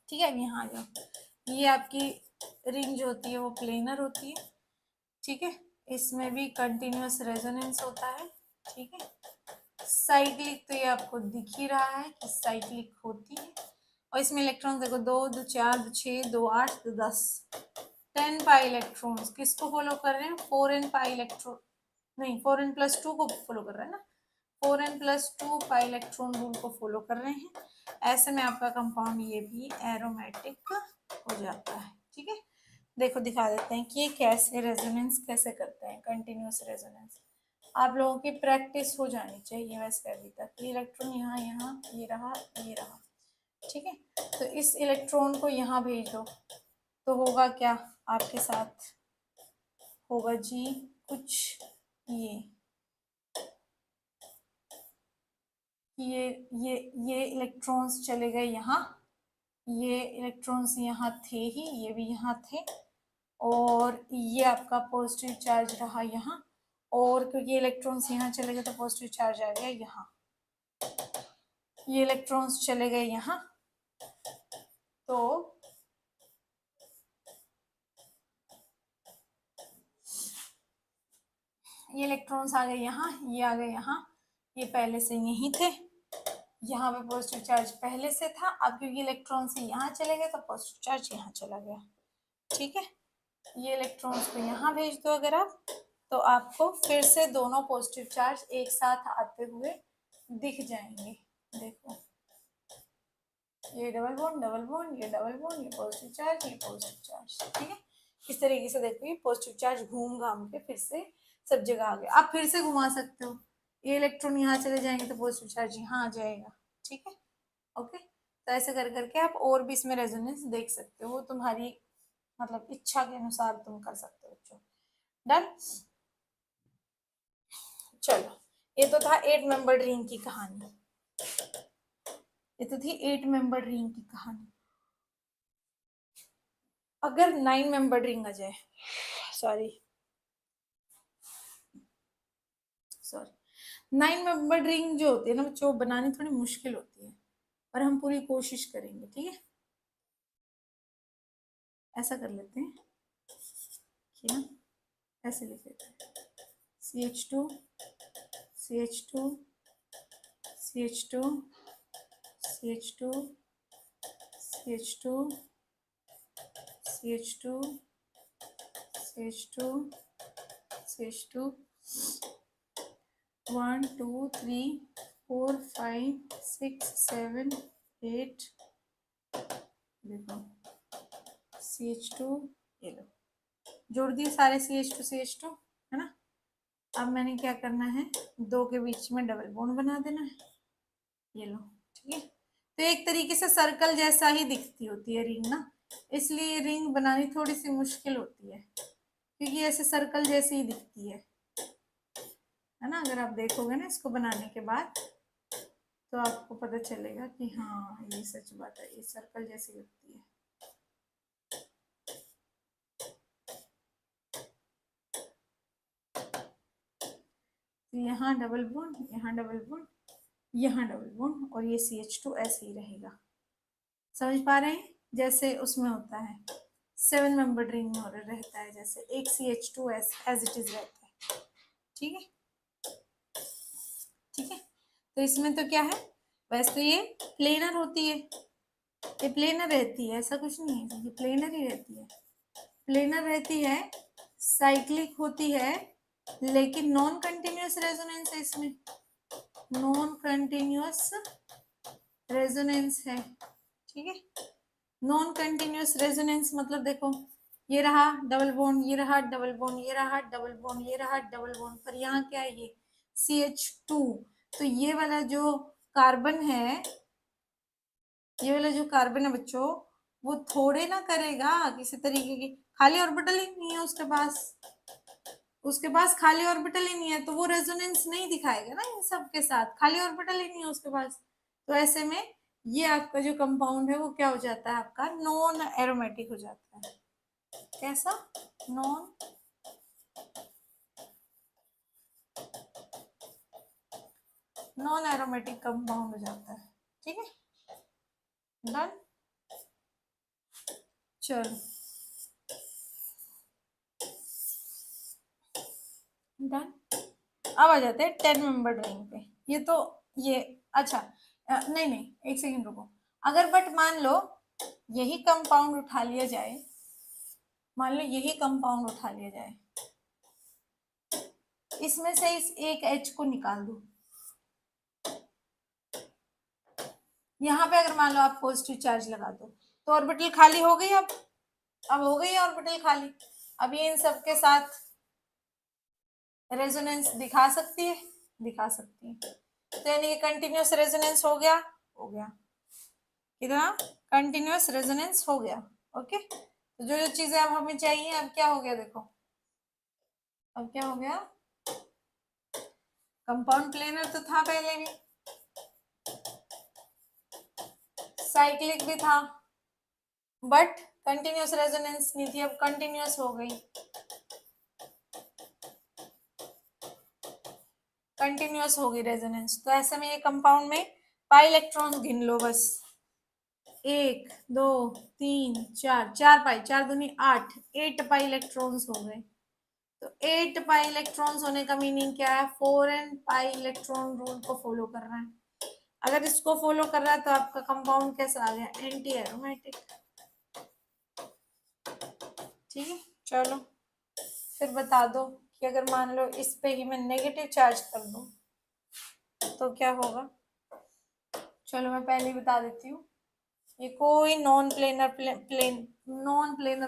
ठीक है। अब यहाँ आ जाओ, ये आपकी रिंग जो होती है वो प्लेनर होती है, ठीक है। इसमें भी कंटिन्यूअस रेजोनेंस होता है, ठीक है। साइक्लिक तो ये आपको दिख ही रहा है कि साइक्लिक होती है। और इसमें इलेक्ट्रॉन देखो, दो दो चार दो छः दो आठ दो 10, 10 पाई इलेक्ट्रॉन्स किसको फॉलो कर रहे हैं, 4n पाई इलेक्ट्रॉन, नहीं 4n+2 को फॉलो कर रहे हैं ना, 4n+2 पाई इलेक्ट्रॉन रूल को फॉलो कर रहे हैं। ऐसे में आपका कंपाउंड ये भी एरोमेटिक हो जाता है, ठीक है। देखो दिखा देते हैं कि ये कैसे रेजोनेंस कैसे करते हैं, कंटिन्यूअस रेजोनेंस। आप लोगों की प्रैक्टिस हो जानी चाहिए वैसे अभी तक। ये इलेक्ट्रॉन यहाँ यहाँ ये रहा ये रहा, ठीक है। तो इस इलेक्ट्रॉन को यहाँ भेज दो तो होगा क्या आपके साथ, होगा जी कुछ ये ये इलेक्ट्रॉन्स चले गए यहाँ, ये इलेक्ट्रॉन्स यहाँ थे ही, ये भी यहाँ थे, और ये आपका पॉजिटिव चार्ज रहा यहाँ, और क्योंकि ये इलेक्ट्रॉन्स यहाँ चले गए तो पॉजिटिव चार्ज आ गया यहाँ, ये इलेक्ट्रॉन्स चले गए यहाँ, तो ये इलेक्ट्रॉन्स आ गए यहाँ, ये आ गए यहाँ, ये पहले से यहीं थे, यहाँ पे पॉजिटिव चार्ज पहले से था, अब क्योंकि इलेक्ट्रॉन से यहाँ चले गए तो पॉजिटिव चार्ज यहाँ चला गया। ठीक है, ये इलेक्ट्रॉन्स को यहाँ भेज दो अगर आप, तो आपको फिर से दोनों पॉजिटिव चार्ज एक साथ आते हुए दिख जाएंगे। देखो ये डबल बॉन्ड, ये डबल बॉन्ड, ये पॉजिटिव चार्ज, ये पॉजिटिव चार्ज। ठीक है, इस तरीके से देखो ये पॉजिटिव चार्ज घूम घाम के फिर से सब जगह आ गया। आप फिर से घुमा सकते हो, ये इलेक्ट्रॉन यहाँ चले जाएंगे तो पॉजिटिव चार्ज यहाँ आ जाएगा। ठीक है, ओके, तो ऐसे कर करके आप और भी इसमें रेजोनेंस देख सकते हो, तुम्हारी मतलब इच्छा के अनुसार तुम कर सकते हो बच्चों। डन, चलो ये तो था 8 मेंबर रिंग की कहानी, ये तो थी 8 मेंबर रिंग की कहानी। अगर 9 मेंबर रिंग आ जाए, सॉरी 9 मेंबर रिंग जो होती है ना बच्चों, बनानी थोड़ी मुश्किल होती है, पर हम पूरी कोशिश करेंगे। ठीक है, ऐसा कर लेते हैं कि ना ऐसे लिख लेते हैं CH2 CH2 CH2 CH2 CH2 CH2 CH2 CH2 1 2 3 4 5 6 7 8 देखो CH2, ये लो जोड़ दिए सारे CH2 है ना। अब मैंने क्या करना है, दो के बीच में डबल बॉन्ड बना देना है, ये लो। ठीक है, तो एक तरीके से सर्कल जैसा ही दिखती होती है रिंग ना, इसलिए रिंग बनानी थोड़ी सी मुश्किल होती है, क्योंकि ऐसे सर्कल जैसी ही दिखती है ना। अगर आप देखोगे ना इसको बनाने के बाद तो आपको पता चलेगा कि हाँ ये सच बात है, ये सर्कल जैसी लगती है। तो यहाँ डबल बॉन्ड, यहाँ डबल बॉन्ड, यहाँ डबल बॉन्ड, और ये CH2 ऐसे ही रहेगा। समझ पा रहे हैं, जैसे उसमें होता है 7 मेंबर रिंग में रहता है, जैसे एक CH2 एज इट इज रहता है। ठीक है, ठीक है, तो इसमें तो क्या है, वैसे तो ये प्लेनर होती है, ये प्लेनर रहती है, ऐसा कुछ नहीं है, ये प्लेनर ही रहती है, प्लेनर रहती है, साइक्लिक होती है, लेकिन नॉन कंटिन्यूअस रेजोनेंस है इसमें, नॉन कंटिन्यूअस रेजोनेंस है। ठीक है, नॉन कंटिन्यूअस रेजोनेंस मतलब देखो ये रहा डबल बॉन्ड, ये रहा डबल बॉन्ड, ये रहा डबल बॉन्ड, ये रहा डबल बॉन्ड, पर यहाँ क्या है, ये CH2, तो ये वाला जो कार्बन है, ये वाला जो कार्बन है बच्चों, वो थोड़े ना करेगा किसी तरीके की, खाली ऑर्बिटल ही नहीं है उसके पास, उसके पास खाली ऑर्बिटल ही नहीं है, तो वो रेजोनेंस नहीं दिखाएगा ना इन सब के साथ, खाली ऑर्बिटल ही नहीं है उसके पास। तो ऐसे में ये आपका जो कंपाउंड है वो क्या हो जाता है, आपका नॉन एरोमेटिक हो जाता है। कैसा, नॉन नॉन एरोमेटिक कंपाउंड हो जाता है। ठीक है, डन, चलो डन। अब आ जाते हैं 10 मेंबर रिंग पे। ये तो ये अच्छा नहीं नहीं एक सेकंड रुको, अगर बट मान लो यही कंपाउंड उठा लिया जाए, मान लो यही कंपाउंड उठा लिया जाए, इसमें से इस एक H को निकाल दो, यहाँ पे अगर मान लो आप पॉजिटिव चार्ज लगा दो तो ऑर्बिटल खाली हो गई, अब हो गई ऑर्बिटल खाली, अब ये इन सब के साथ रेजोनेंस दिखा सकती है, दिखा सकती है, तो यानी कि कंटिन्यूअस रेजोनेंस हो गया, हो गया कितना, कंटिन्यूअस रेजोनेंस हो गया। ओके, तो जो जो चीजें अब हमें चाहिए, अब क्या हो गया देखो, अब क्या हो गया, कंपाउंड प्लेनर तो था पहले भी, साइक्लिक भी था, बट कंटिन्यूअस रेजोनेंस नहीं थी, अब कंटिन्यूअस हो गई, कंटिन्यूअस हो गई रेजोनेंस। तो ऐसे में ये कंपाउंड में पाई इलेक्ट्रॉन गिन लो बस, 1 2 3 4, 4 पाई, 4 दूनी 8, 8 पाई इलेक्ट्रॉन्स हो गए। तो 8 पाई इलेक्ट्रॉन्स होने का मीनिंग क्या है? 4n पाई इलेक्ट्रॉन रूल को फॉलो कर रहा है। अगर इसको फॉलो कर रहा है तो आपका कंपाउंड कैसा आ गया? Anti aromatic. ठीक है, चलो फिर बता दो कि अगर मान लो इस पे ही मैं नेगेटिव चार्ज कर दूं तो क्या होगा? चलो मैं पहले ही बता देती हूँ, ये कोई नॉन प्लेनर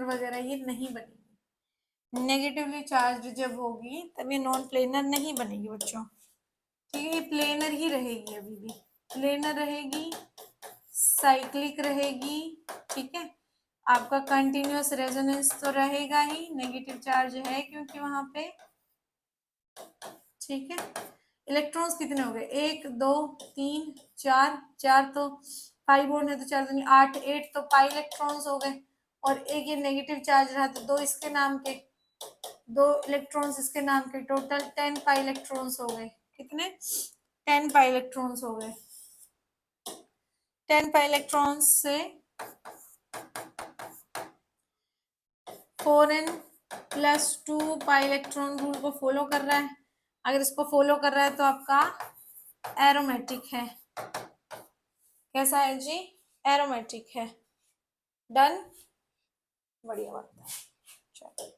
वगैरह ये नहीं बनेगी। नेगेटिवली चार्ज जब होगी तब ये नॉन प्लेनर नहीं बनेगी बच्चों। ठीक है, ये प्लेनर ही रहेगी, अभी भी प्लेनर रहेगी, साइक्लिक रहेगी। ठीक है, आपका कंटिन्यूअस रेजोनेंस तो रहेगा ही, नेगेटिव चार्ज है क्योंकि वहां पे। ठीक है, इलेक्ट्रॉन्स कितने हो गए? 1 2 3 4, 4 तो पाई बॉन्ड है तो 4 दूनी 8, 8 तो पाई इलेक्ट्रॉन्स हो गए, और एक ये नेगेटिव चार्ज रहा तो 2 इसके नाम के, 2 इलेक्ट्रॉन्स इसके नाम के, टोटल 10 पाई इलेक्ट्रॉन्स हो गए। कितने? 10 पाई इलेक्ट्रॉन्स हो गए। 10 पाई इलेक्ट्रॉन्स से 4n plus 2 pi electron rule को फॉलो कर रहा है। अगर इसको फॉलो कर रहा है तो आपका एरोमेटिक है। कैसा है जी? एरोमेटिक है। डन, बढ़िया बात है। चलो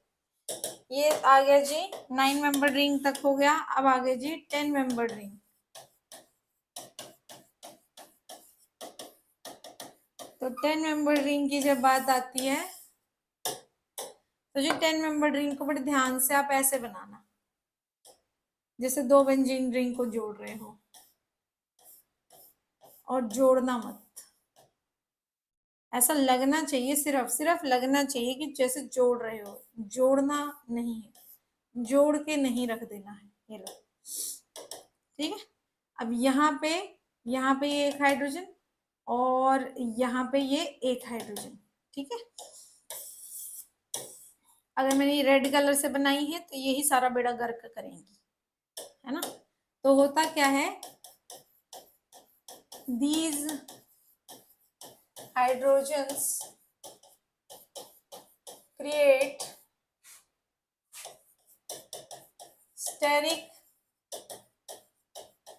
ये आ गया जी 9 मेंबर रिंग तक हो गया। अब आ गया जी 10 मेंबर रिंग। तो 10 मेंबर रिंग की जब बात आती है तो जी 10 मेंबर रिंग को बड़े ध्यान से आप ऐसे बनाना, जैसे 2 बेंजीन रिंग को जोड़ रहे हो, और जोड़ना मत। ऐसा लगना चाहिए, सिर्फ सिर्फ लगना चाहिए कि जैसे जोड़ रहे हो, जोड़ना नहीं है, जोड़ के नहीं रख देना है। ये लो, ठीक है। अब यहाँ पे ये एक हाइड्रोजन, और यहाँ पे ये एक हाइड्रोजन। ठीक है, अगर मैंने ये रेड कलर से बनाई है तो यही सारा बेड़ा गर्क करेंगी, है ना। तो होता क्या है, these hydrogens create steric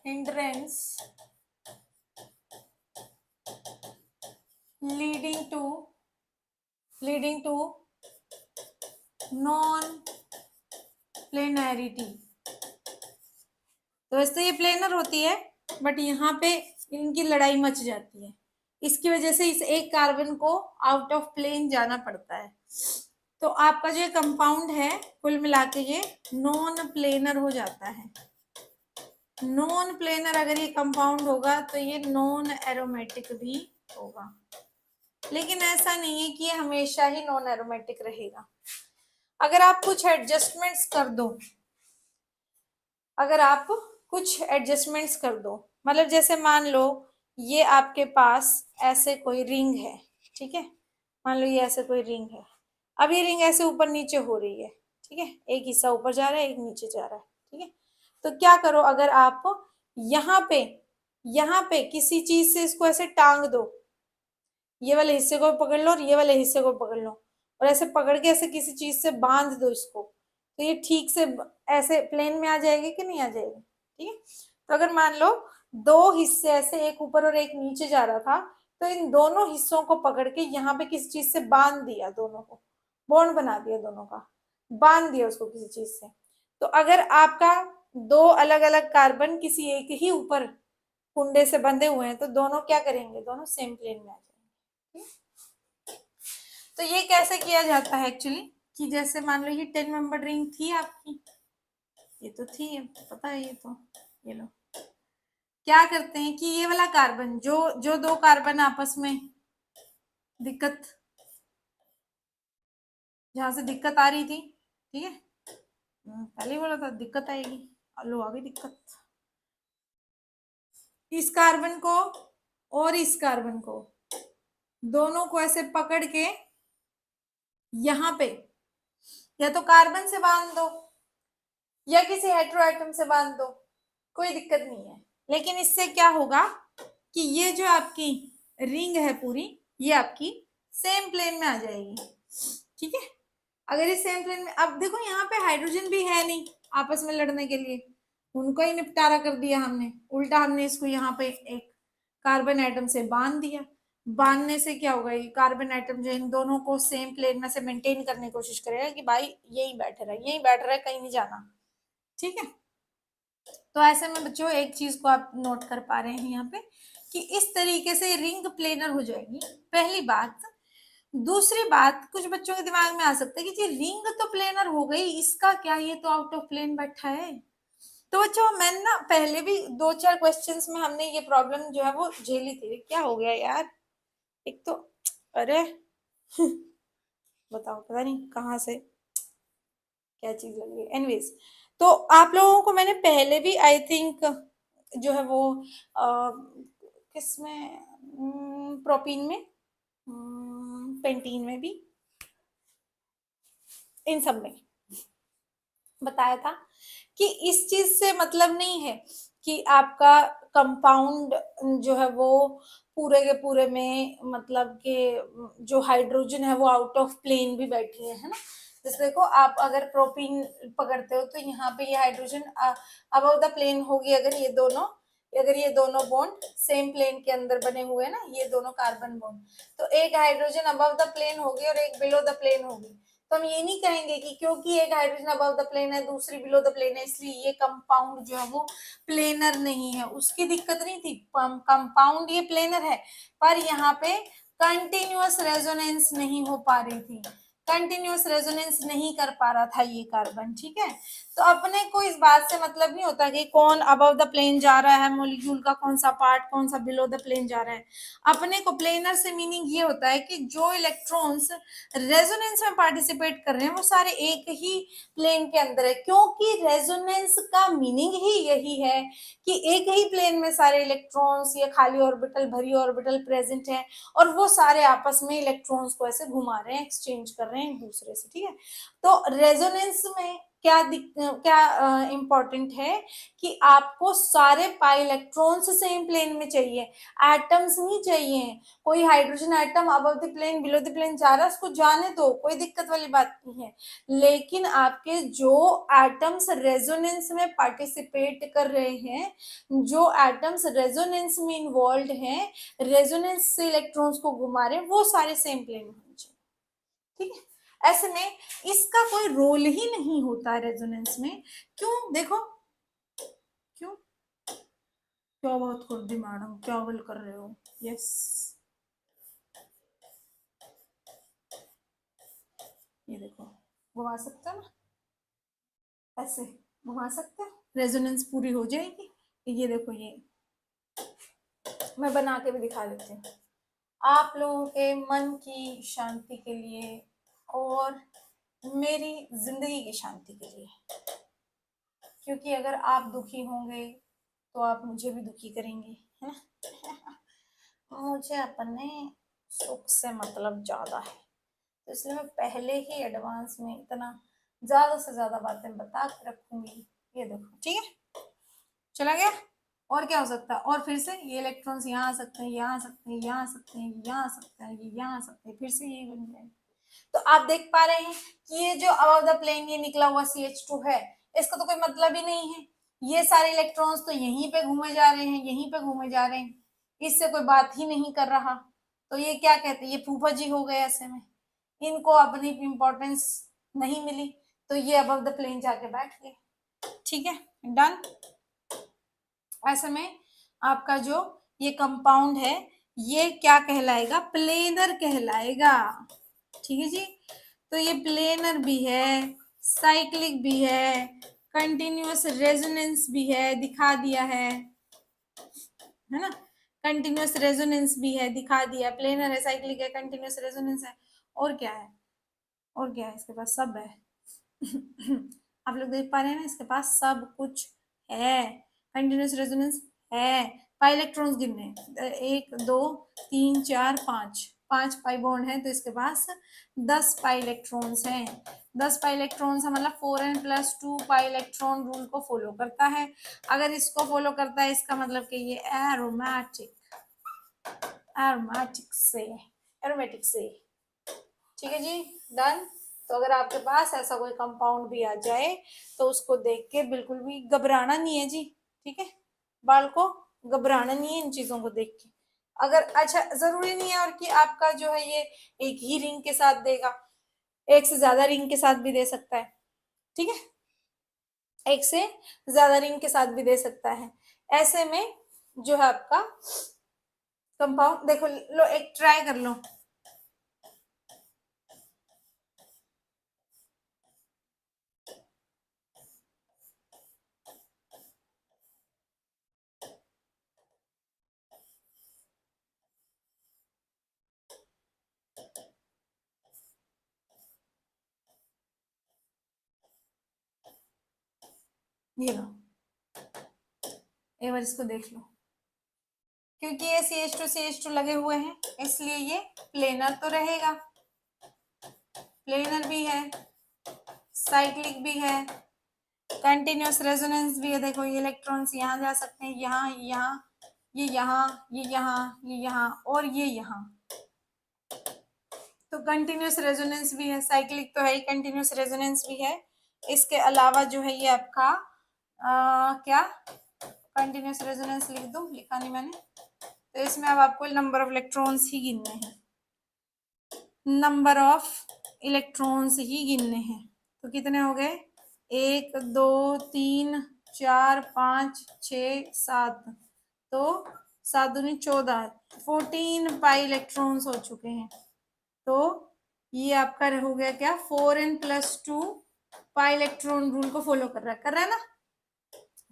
hindrance leading to non planarity। तो वैसे ये प्लेनर होती है, बट यहाँ पे इनकी लड़ाई मच जाती है, इसकी वजह से इस एक कार्बन को आउट ऑफ प्लेन जाना पड़ता है। तो आपका जो कंपाउंड है कुल मिला के ये नॉन प्लेनर हो जाता है। नॉन प्लेनर अगर ये कंपाउंड होगा तो ये नॉन एरोमेटिक भी होगा, लेकिन ऐसा नहीं है कि ये हमेशा ही नॉन एरोमेटिक रहेगा। अगर आप कुछ एडजस्टमेंट्स कर दो, अगर आप कुछ एडजस्टमेंट्स कर दो, मतलब जैसे मान लो ये आपके पास ऐसे कोई रिंग है। ठीक है, मान लो ये ऐसे कोई रिंग है, अब ये रिंग ऐसे ऊपर नीचे हो रही है। ठीक है, एक हिस्सा ऊपर जा रहा है, एक नीचे जा रहा है। ठीक है, तो क्या करो, अगर आप यहाँ पे किसी चीज से इसको ऐसे टांग दो, ये वाले हिस्से को पकड़ लो और ये वाले हिस्से को पकड़ लो, और ऐसे पकड़ के ऐसे किसी चीज से बांध दो इसको, तो ये ठीक से ऐसे प्लेन में आ जाएगी कि नहीं आ जाएगी? ठीक है, तो अगर मान लो 2 हिस्से ऐसे, एक ऊपर और एक नीचे जा रहा था, तो इन दोनों हिस्सों को पकड़ के यहाँ पे किसी चीज से बांध दिया, दोनों को बॉन्ड बना दिया, दोनों का बांध दिया उसको किसी चीज से। तो अगर आपका 2 अलग अलग कार्बन किसी एक ही ऊपर कुंडे से बंधे हुए हैं, तो दोनों क्या करेंगे? दोनों सेम प्लेन में आ जाएंगे। तो ये कैसे किया जाता है एक्चुअली, कि जैसे मान लो ये 10 मेंबर रिंग थी आपकी, ये तो थी, पता है ये तो, ये लो क्या करते हैं कि ये वाला कार्बन, जो जो 2 कार्बन आपस में दिक्कत, जहां से दिक्कत आ रही थी, ठीक है, पहले ही बोला था दिक्कत आएगी, लो आ गई दिक्कत। इस कार्बन को और इस कार्बन को, दोनों को ऐसे पकड़ के यहाँ पे या तो कार्बन से बांध दो या किसी हेटेरो एटम से बांध दो, कोई दिक्कत नहीं है। लेकिन इससे क्या होगा कि ये जो आपकी रिंग है पूरी, ये आपकी सेम प्लेन में आ जाएगी। ठीक है, अगर ये सेम प्लेन में, अब देखो यहाँ पे हाइड्रोजन भी है नहीं आपस में लड़ने के लिए, उनको ही निपटारा कर दिया हमने, उल्टा हमने इसको यहाँ पे एक कार्बन एटम से बांध दिया। बांधने से क्या होगा, ये कार्बन एटम जो इन दोनों को सेम प्लेन में से मेंटेन करने की कोशिश करेगा कि भाई यही बैठे रहे, यही बैठ रहा है, कहीं नहीं जाना। ठीक है, तो ऐसे में बच्चों एक चीज को आप नोट कर पा रहे हैं यहाँ पे कि इस तरीके से रिंग प्लेनर हो जाएगी, पहली बात। दूसरी बात, कुछ बच्चों के दिमाग में आ सकता है कि जी रिंग तो प्लेनर हो गई, इसका क्या, ये तो आउट ऑफ प्लेन बैठा है। तो बच्चों मैंने ना पहले भी दो चार क्वेश्चंस में हमने ये प्रॉब्लम जो है वो झेली थी। क्या हो गया यार, एक तो, अरे बताओ पता नहीं कहाँ से क्या चीज लग गई। एनीवेज, तो आप लोगों को मैंने पहले भी आई थिंक जो है वो किसमें, प्रोपीन में, पेंटीन में भी, इन सब में बताया था कि इस चीज से मतलब नहीं है कि आपका कंपाउंड जो है वो पूरे के पूरे में मतलब कि जो हाइड्रोजन है वो आउट ऑफ प्लेन भी बैठी है ना। जैसे देखो आप अगर प्रोपीन पकड़ते हो तो यहाँ पे ये हाइड्रोजन अबव द प्लेन होगी, अगर ये दोनों बॉन्ड सेम प्लेन के अंदर बने हुए हैं ना, ये दोनों कार्बन बॉन्ड, तो एक हाइड्रोजन अबव द प्लेन होगी और एक बिलो द प्लेन होगी। तो हम ये नहीं कहेंगे कि क्योंकि एक हाइड्रोजन अबव द प्लेन है दूसरी बिलो द प्लेन है इसलिए ये कंपाउंड जो है वो प्लेनर नहीं है, उसकी दिक्कत नहीं थी। कंपाउंड ये प्लेनर है, पर यहाँ पे कंटिन्यूअस रेजोनेंस नहीं हो पा रही थी, कंटिन्यूअस रेजोनेंस नहीं कर पा रहा था ये कार्बन। ठीक है, तो अपने को इस बात से मतलब नहीं होता कि कौन अबव द प्लेन जा रहा है, मॉलिक्यूल का कौन सा पार्ट कौन सा बिलो द प्लेन जा रहा है। अपने को प्लेनर से मीनिंग ये होता है कि जो इलेक्ट्रॉन्स रेजोनेंस में पार्टिसिपेट कर रहे हैं वो सारे एक ही प्लेन के अंदर है, क्योंकि रेजोनेंस का मीनिंग ही यही है कि एक ही प्लेन में सारे इलेक्ट्रॉन्स या खाली ऑर्बिटल भरी ऑर्बिटल प्रेजेंट है और वो सारे आपस में इलेक्ट्रॉन्स को ऐसे घुमा रहे हैं, एक्सचेंज कर रहे हैं एक दूसरे से। ठीक है, तो रेजोनेंस में क्या इंपॉर्टेंट है कि आपको सारे पाई इलेक्ट्रॉन्स सेम प्लेन में चाहिए, एटम्स नहीं चाहिए। कोई hydrogen atom above the plane below the plane जा रहा है, उसको जाने दो, कोई दिक्कत वाली बात नहीं है। लेकिन आपके जो एटम्स रेजोनेंस में पार्टिसिपेट कर रहे हैं, जो एटम्स रेजोनेंस में इन्वॉल्व हैं, रेजोनेंस से इलेक्ट्रॉन्स को घुमा रहे हैं, वो सारे सेम प्लेन में होने चाहिए। ठीक है, ऐसे में इसका कोई रोल ही नहीं होता रेजोनेंस में। क्यों, देखो क्यों, क्या बात कर दी मैडम, क्या बोल कर रहे हो। यस, ये देखो घुमा सकते हो ना, ऐसे घुमा सकते हो, रेजोनेंस पूरी हो जाएगी। ये देखो, ये मैं बना के भी दिखा देती हूँ आप लोगों के मन की शांति के लिए और मेरी जिंदगी की शांति के लिए, क्योंकि अगर आप दुखी होंगे तो आप मुझे भी दुखी करेंगे, है ना। मुझे अपने सुख से मतलब ज्यादा है, तो इसलिए मैं पहले ही एडवांस में इतना ज्यादा से ज्यादा बातें बता के रखूंगी। ये देखो, ठीक है, चला गया। और क्या हो सकता है, और फिर से ये इलेक्ट्रॉन्स यहाँ आ सकते हैं, यहाँ आ सकते हैं, यहाँ आ सकते हैं, यहाँ आ सकते हैं, ये यहाँ आ सकते हैं, फिर से ये बन जाएगा। तो आप देख पा रहे हैं कि ये जो अबव द प्लेन ये निकला हुआ CH2 है, इसका तो कोई मतलब ही नहीं है। ये सारे इलेक्ट्रॉन्स तो यहीं पे घूमे जा रहे हैं, यहीं पे घूमे जा रहे हैं, इससे कोई बात ही नहीं कर रहा। तो ये क्या कहते हैं, ये फूफा जी हो गए ऐसे में, इनको अपनी इंपॉर्टेंस नहीं मिली, तो ये अबव द प्लेन जाके बैठ गए। ठीक है, डन। ऐसे में आपका जो ये कंपाउंड है ये क्या कहलाएगा, प्लेनर कहलाएगा। ठीक है जी, तो ये प्लेनर भी है, साइक्लिक भी है, कंटिन्यूअस रेजोनेंस भी है, दिखा दिया है ना। कंटिन्यूअस रेजोनेंस भी है, दिखा दिया, प्लेनर है, साइक्लिक है, कंटिन्यूअस रेजोनेंस है, और क्या है, और क्या है, इसके पास सब है। आप लोग देख पा रहे हैं ना, इसके पास सब कुछ है, कंटिन्यूअस रेजोनेंस है। पाई इलेक्ट्रॉन्स गिनने, 1 2 3 4 5, 5 पाई बॉन्ड है, तो इसके पास 10 पाई इलेक्ट्रॉन्स हैं। 10 पाई इलेक्ट्रॉन्स है मतलब 4n+2 पाई इलेक्ट्रॉन रूल को फॉलो करता है। अगर इसको फॉलो करता है इसका मतलब कि ये एरोमेटिक से एरोमेटिक से। ठीक है जी, डन। तो अगर आपके पास ऐसा कोई कंपाउंड भी आ जाए तो उसको देख के बिल्कुल भी घबराना नहीं है जी। ठीक है, बाल को घबराना नहीं है इन चीजों को देख के। अगर अच्छा, जरूरी नहीं है और कि आपका जो है ये एक ही रिंग के साथ देगा, एक से ज्यादा रिंग के साथ भी दे सकता है। ठीक है, एक से ज्यादा रिंग के साथ भी दे सकता है। ऐसे में जो है आपका कंपाउंड देखो, लो एक ट्राई कर लो। ये लो, एक बार इसको देख लो। क्योंकि ये CH2 लगे हुए हैं इसलिए ये प्लेनर तो रहेगा, प्लेनर भी है, साइक्लिक भी है, कंटिन्यूअस रेजोनेंस भी है। देखो ये इलेक्ट्रॉन्स यहाँ जा सकते हैं, यहाँ यहाँ, ये यहाँ, ये यहाँ, ये यहाँ और ये यहाँ। तो कंटिन्यूअस रेजोनेंस भी है, साइक्लिक तो है ही, कंटिन्यूअस रेजोनेंस भी है। इसके अलावा जो है ये आपका क्या कंटिन्यूअस रेजोनेंस लिख दूं, लिखा नहीं मैंने। तो इसमें अब आपको नंबर ऑफ इलेक्ट्रॉन्स ही गिनने हैं, नंबर ऑफ इलेक्ट्रॉन्स ही गिनने हैं। तो कितने हो गए, 1 2 3 4 5 6 7। तो 7 दूनी 14, 14 पाई इलेक्ट्रॉन्स हो चुके हैं। तो ये आपका हो गया क्या, 4n+2 पाई इलेक्ट्रॉन रूल को फॉलो कर रहा है ना।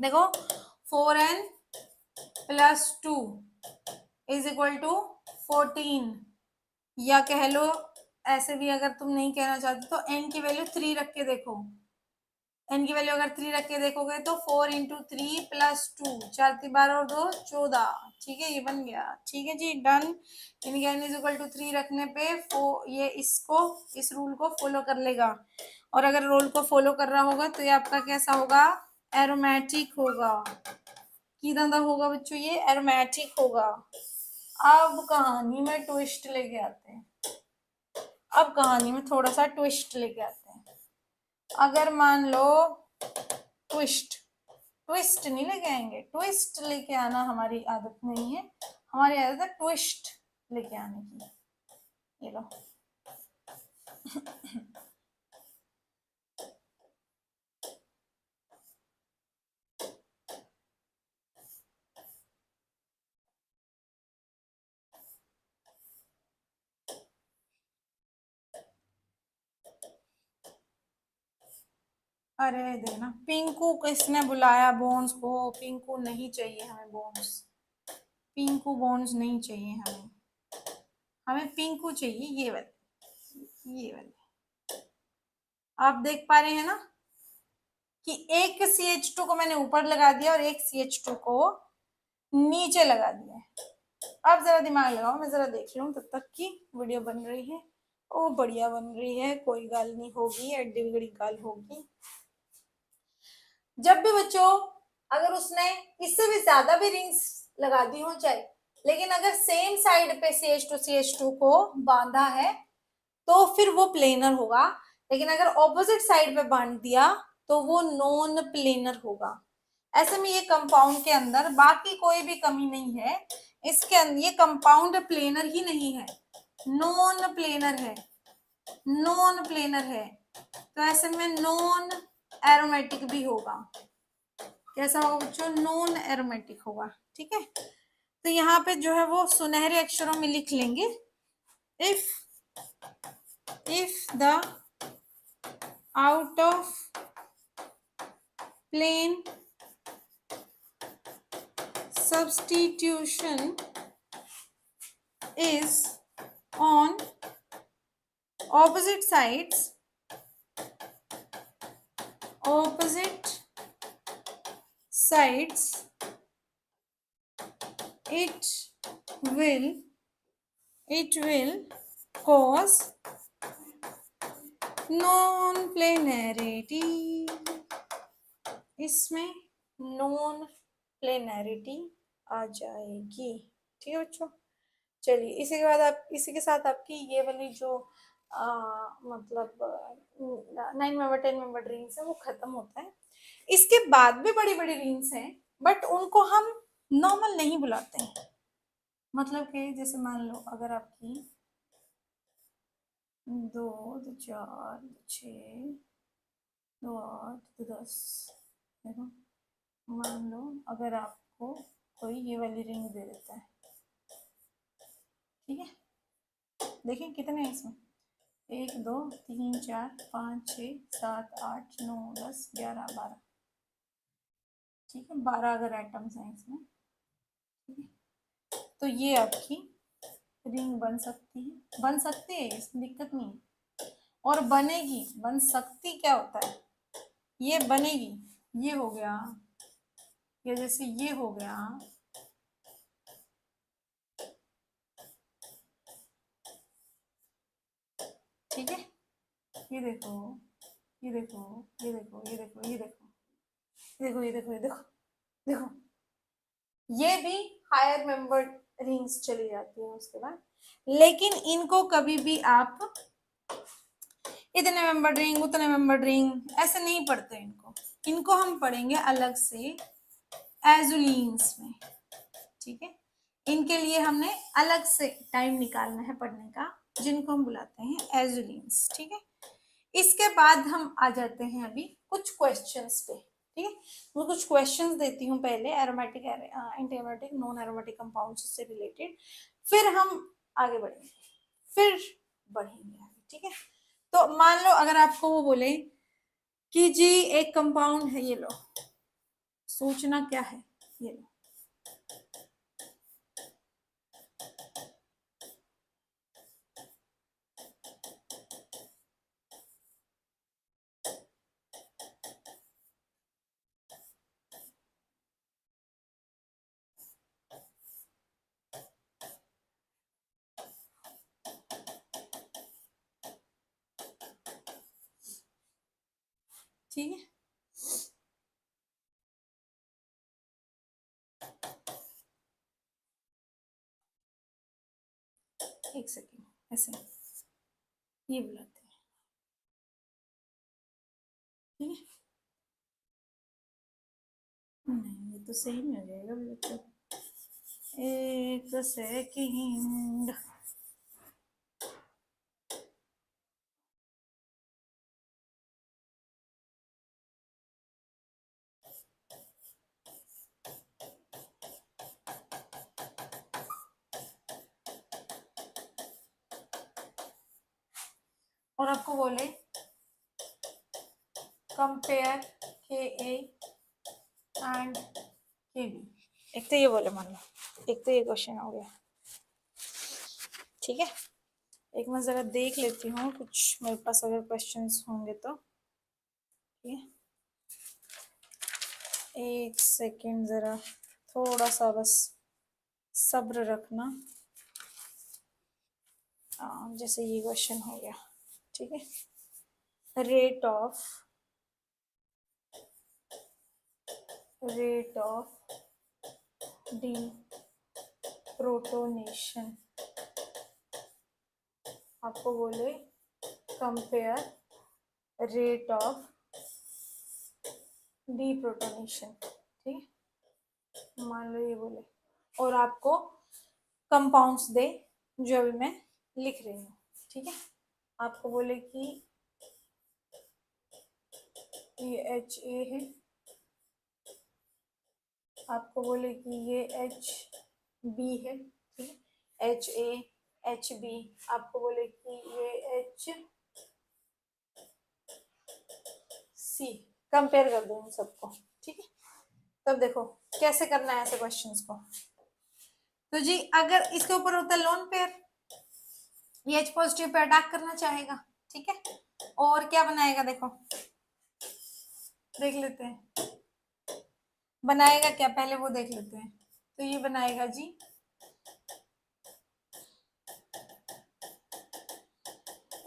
देखो 4n+2 इज इक्वल टू 14, या कह लो ऐसे भी अगर तुम नहीं कहना चाहते तो n की वैल्यू 3 रख के देखो। n की वैल्यू अगर 3 रख के देखोगे तो 4 × 3 + 2, 4 × 12 और 2 14। ठीक है, ये बन गया। ठीक है जी, डन। यानी n इज इक्वल टू 3 रखने पे ये इसको, इस रूल को फॉलो कर लेगा। और अगर रूल को फॉलो कर रहा होगा तो ये आपका कैसा होगा, एरोमेटिक होगा। किधर दा होगा बच्चों, ये एरोमेटिक होगा। अब कहानी में ट्विस्ट लेके आते हैं, अब कहानी में थोड़ा सा ट्विस्ट लेके आते हैं। अगर मान लो ट्विस्ट, ट्विस्ट नहीं लेके आएंगे, ट्विस्ट लेके आना हमारी आदत नहीं है, हमारी आदत है ट्विस्ट लेके आने की। ये लो अरे देना, पिंकू किसने बुलाया बोन्स को, पिंकू नहीं चाहिए हमें बोन्स, पिंकू बोन्स नहीं चाहिए हमें, हमें पिंकू चाहिए ये वाले, ये वाले। आप देख पा रहे हैं ना कि एक CH2 को मैंने ऊपर लगा दिया और एक CH2 को नीचे लगा दिया है। अब जरा दिमाग लगाओ, मैं जरा देख लूं तब तक की वीडियो बन रही है। ओ बढ़िया बन रही है, कोई गाल नहीं होगी, एड्डी बिगड़ी गाल होगी। जब भी बच्चों अगर उसने इससे भी ज्यादा भी रिंग्स लगा दी हो चाहे, लेकिन अगर सेम साइड पे CH2 को बांधा है तो फिर वो प्लेनर होगा। लेकिन अगर ऑपोजिट साइड पे बांध दिया तो वो नॉन प्लेनर होगा। ऐसे में ये कंपाउंड के अंदर बाकी कोई भी कमी नहीं है, इसके अंदर ये कंपाउंड प्लेनर ही नहीं है, नॉन प्लेनर है, नॉन प्लेनर है। तो ऐसे में नॉन एरोमेटिक भी होगा। कैसा होगा बच्चों, नॉन एरोमेटिक होगा। ठीक है, तो यहाँ पे जो है वो सुनहरे अक्षरों में लिख लेंगे, if the out of plane substitution is on opposite sides, it will cause non-planarity। इसमें नॉन प्लेनैरिटी आ जाएगी। ठीक है बच्चों, चलिए इसी के बाद आप इसी के साथ आपकी ये वाली जो मतलब 9 मेंबर 10 मेंबर रिंग्स है वो खत्म होता है। इसके बाद भी बड़ी बड़ी रिंग्स हैं, बट उनको हम नॉर्मल नहीं बुलाते हैं। मतलब कि जैसे मान लो अगर आपकी 2 2 4 2 6 2 8 2 10, देखो मान लो अगर आपको कोई ये वाली रिंग दे देता है, ठीक है, देखिए कितने हैं इसमें, 1 2 3 4 5 6 7 8 9 10 11 12, ठीक है, 12 अगर आइटम्स हैं इसमें, ठीक है, तो ये आपकी रिंग बन सकती है, इसमें दिक्कत नहीं है, और बनेगी, बन सकती क्या होता है, ये बनेगी, ये हो गया, या जैसे ये हो गया, ठीक है, ये देखो ये देखो ये देखो ये देखो ये देखो देखो ये देखो ये देखो देखो, ये भी हायर मेंबर रिंग्स चली जाती है उसके बाद। लेकिन इनको कभी भी आप इतने मेंबर रिंग उतने मेंबर रिंग ऐसे नहीं पढ़ते, इनको हम पढ़ेंगे अलग से एजुलिन्स में, ठीक है, इनके लिए हमने अलग से टाइम निकालना है पढ़ने का, जिनको हम बुलाते हैं एजुलिन्स, ठीक है। इसके बाद हम आ जाते हैं अभी कुछ क्वेश्चंस पे, ठीक है, मैं कुछ क्वेश्चंस देती हूँ पहले aromatic anti aromatic non aromatic compounds से रिलेटेड, फिर हम आगे बढ़ेंगे, फिर बढ़ेंगे आगे, ठीक है। तो मान लो अगर आपको वो बोले कि जी एक कंपाउंड है, ये लो, सोचना क्या है, ये लो, ठीक है, एक सेकेंड, ऐसे ये बुलाते हैं, ठीक है, नहीं ये तो सही नहीं हो जाएगा बच्चों, एक सेकेंड, और आपको बोले कंपेयर के ए एंड के बी, एक तो ये बोले मान लो, एक तो ये क्वेश्चन हो गया, ठीक है। एक मैं जरा देख लेती हूँ कुछ मेरे पास अगर क्वेश्चंस होंगे तो, ठीक है, एक सेकेंड जरा थोड़ा सा बस सब्र रखना। जैसे ये क्वेश्चन हो गया, ठीक है, रेट ऑफ डी प्रोटोनेशन, आपको बोले compare rate of D protonation, ठीक है, मान लो ये बोले, और आपको कंपाउंड्स दे जो अभी मैं लिख रही हूँ, ठीक है, आपको बोले कि ये एच ए है, आपको बोले कि ये एच बी है, ठीक है, एच ए एच बी, आपको बोले कि ये एच सी, कंपेयर कर दो इन सबको, ठीक है। तब देखो कैसे करना है ऐसे क्वेश्चंस को, तो जी अगर इसके ऊपर होता है लोन पेयर, ये एच पॉजिटिव पे अटैक करना चाहेगा, ठीक है, और क्या बनाएगा देखो, देख लेते हैं बनाएगा क्या, पहले वो देख लेते हैं, तो ये बनाएगा जी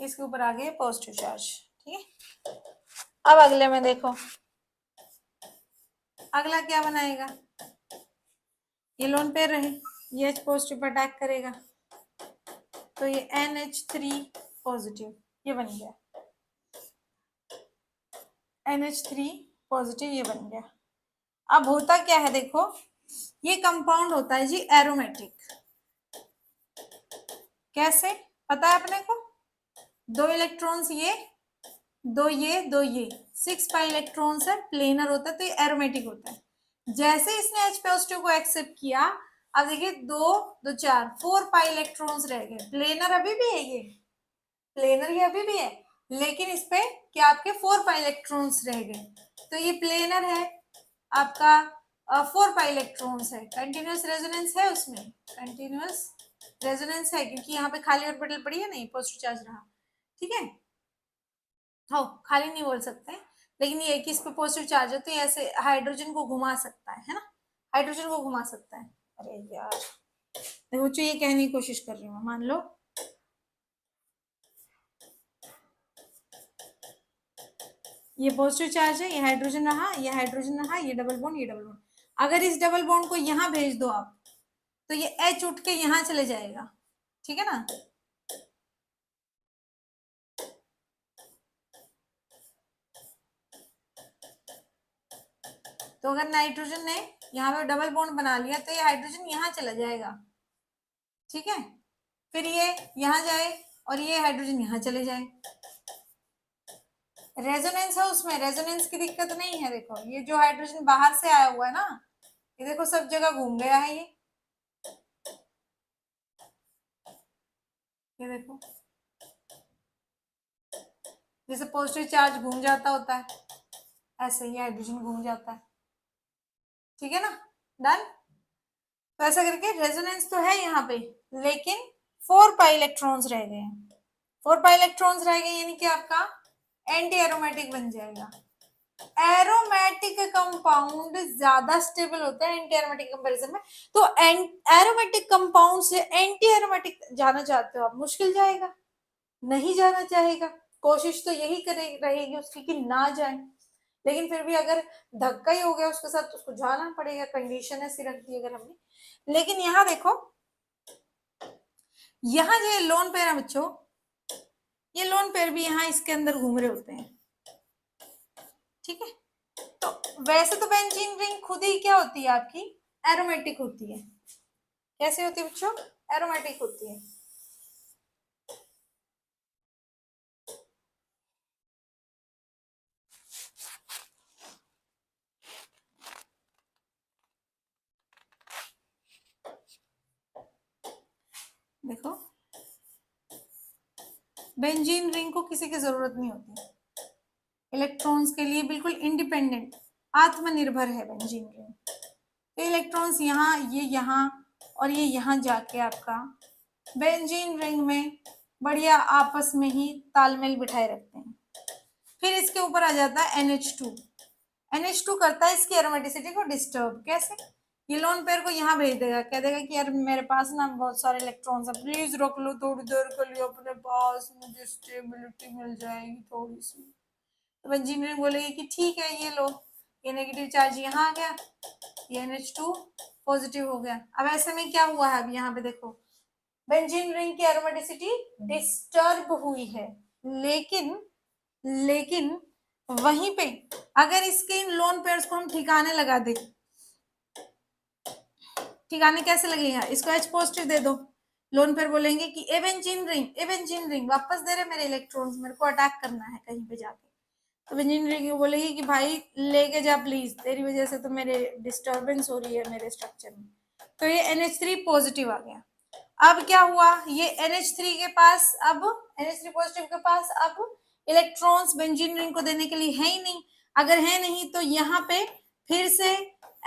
इसके ऊपर आ गए पॉजिटिव चार्ज, ठीक है। अब अगले में देखो, अगला क्या बनाएगा, ये लोन पेयर रहे, ये एच पॉजिटिव पर अटैक करेगा, तो ये NH3 पॉजिटिव, ये बन गया NH3 पॉजिटिव, ये बन गया। अब होता क्या है देखो, ये कंपाउंड होता है जी एरोमेटिक। कैसे पता है अपने को, 2 इलेक्ट्रॉन्स ये, 2 ये, 2 ये, 6 पाई इलेक्ट्रॉन्स है, प्लेनर होता है, तो ये एरोमेटिक होता है। जैसे इसने H पॉजिटिव को एक्सेप्ट किया, अब देखिए 2 2 4 4 पाई इलेक्ट्रॉन्स रह गए। प्लेनर अभी भी है, ये प्लेनर ये अभी भी है, लेकिन इस पे क्या आपके 4 पाई इलेक्ट्रॉन्स रह गए। तो ये प्लेनर है आपका, 4 पाई इलेक्ट्रॉन्स है, कंटिन्यूअस रेजोनेंस है उसमें, कंटिन्यूअस रेजोनेंस है, क्योंकि यहाँ पे खाली ऑर्बिटल पड़ी है, नहीं पॉजिटिव चार्ज रहा, ठीक है। हाँ खाली नहीं बोल सकते, लेकिन ये कि इस पे पॉजिटिव चार्ज है, तो ये ऐसे हाइड्रोजन को घुमा सकता है ना, हाइड्रोजन को घुमा सकता है। अरे यार देखो, जो ये कहने की कोशिश कर रही हूँ, मान लो ये पॉजिटिव चार्ज है, ये हाइड्रोजन रहा, ये हाइड्रोजन रहा, ये डबल बॉन्ड, ये डबल बॉन्ड। अगर इस डबल बॉन्ड को यहाँ भेज दो आप, तो ये H उठ के यहाँ चले जाएगा, ठीक है ना। तो अगर नाइट्रोजन ने यहाँ पे डबल बॉन्ड बना लिया, तो ये हाइड्रोजन यहाँ चला जाएगा, ठीक है। फिर ये यहाँ जाए और ये हाइड्रोजन यहाँ चले जाए। रेजोनेंस है उसमें, रेजोनेंस की दिक्कत नहीं है। देखो ये जो हाइड्रोजन बाहर से आया हुआ है ना, ये देखो सब जगह घूम गया है, ये देखो जैसे पॉजिटिव चार्ज घूम जाता होता है, ऐसे ही हाइड्रोजन घूम जाता है, ठीक है ना, डन। तो ऐसा करके रेजोनेंस तो है यहाँ पे, लेकिन 4 पाई इलेक्ट्रॉन्स रह गए हैं, 4 पाई इलेक्ट्रॉन्स रह गए, यानी कि आपका एंटी एरोमेटिक बन जाएगा। एरोमेटिक कंपाउंड ज्यादा स्टेबल होता है एंटी एरोमेटिक कंपैरिजन में। तो एरोमेटिक कंपाउंड से एंटी एरोमेटिक जाना चाहते हो आप, मुश्किल जाएगा, नहीं जाना चाहेगा, कोशिश तो यही करे रहेगी उसकी कि ना जाए, लेकिन फिर भी अगर धक्का ही हो गया उसके साथ तो उसको जाना पड़ेगा, कंडीशन ऐसी रख दी अगर हमने। लेकिन यहाँ देखो, यहाँ जो लोन पेयर है बच्चों, ये लोन पेयर भी यहाँ इसके अंदर घूम रहे होते हैं, ठीक है। तो वैसे तो बेंजीन रिंग खुद ही क्या होती है आपकी, एरोमेटिक होती है। कैसे होती है बच्चों, एरोमेटिक होती है। देखो बेंजीन रिंग को किसी की जरूरत नहीं होती, इलेक्ट्रॉन्स के लिए बिल्कुल इंडिपेंडेंट, आत्मनिर्भर है बेंजीन रिंग। तो इलेक्ट्रॉन्स यहाँ, ये यहाँ और ये यहाँ जाके आपका बेंजीन रिंग में बढ़िया आपस में ही तालमेल बिठाए रखते हैं। फिर इसके ऊपर आ जाता है NH2। NH2 करता है इसकी एरोमेटिसिटी को डिस्टर्ब। कैसे, ये लोन पेयर को यहाँ भेज देगा, कह देगा कि यार मेरे पास ना बहुत सारे इलेक्ट्रॉन्स है, प्लीज रख लो थोड़ी देर के लिए अपने पास, मुझे स्टेबिलिटी मिल जाएगी थोड़ी सी। तो इंजीनियरिंग बोलेगी कि ठीक है ये लो, ये नेगेटिव चार्ज यहाँ आ गया, ये NH2 पॉजिटिव हो गया। अब ऐसे में क्या हुआ है, अब यहाँ पे देखो बेंजीन रिंग की एरोमेटिसिटी डिस्टर्ब हुई है, लेकिन लेकिन वहीं पे अगर इसके इन लोन पेयर्स को हम ठिकाने लगा दे, ठिकाने कैसे लगेगा, इसको H पॉजिटिव दे दो, लोन पेयर बोलेंगे कि ए बेंजीन रिंग वापस दे रहे मेरे इलेक्ट्रॉन्स, मेरे को अटैक करना है कहीं पे जाके। तो बेंजीन रिंग बोलेगी कि भाई लेके जा प्लीज, तेरी वजह से तो मेरे डिस्टर्बेंस हो रही है मेरे स्ट्रक्चर में। तो ये NH3 पॉजिटिव आ गया। अब क्या हुआ, ये NH3 के पास, अब NH3 पॉजिटिव के पास अब इलेक्ट्रॉन्स बेंजीन रिंग को देने के लिए है ही नहीं। अगर है नहीं तो यहाँ पे फिर से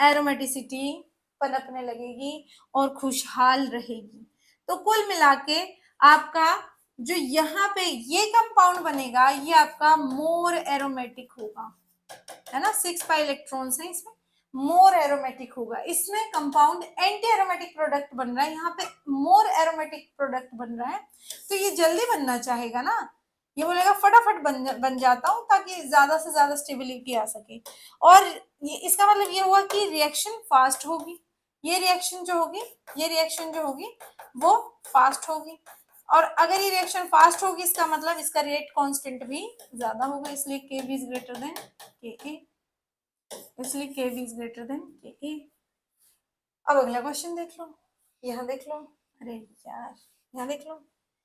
एरोमेटिसिटी पनपने लगेगी और खुशहाल रहेगी। तो कुल मिला के आपका जो यहाँ पे ये कंपाउंड बनेगा, ये आपका मोर एरोमेटिक होगा, है ना। 6 पाई इलेक्ट्रॉन्स है इसमें, मोर एरोमेटिक होगा। इसमें कंपाउंड एंटी एरोमेटिक प्रोडक्ट बन रहा है, यहाँ पे मोर एरोमेटिक प्रोडक्ट बन रहा है। तो ये जल्दी बनना चाहेगा ना, ये बोलेगा फटाफट बन जाता हूँ ताकि ज्यादा से ज्यादा स्टेबिलिटी आ सके। और ये इसका मतलब ये हुआ कि रिएक्शन फास्ट होगी, ये रिएक्शन जो होगी वो फास्ट होगी। और अगर ये रिएक्शन फास्ट होगी इसका मतलब इसका रेट कांस्टेंट भी ज्यादा होगा, इसलिए के बी इज ग्रेटर देन के ए, इसलिए के बी इज ग्रेटर देन के ए। अब अगला क्वेश्चन देख लो, यहाँ देख लो, अरे यार यहाँ देख लो,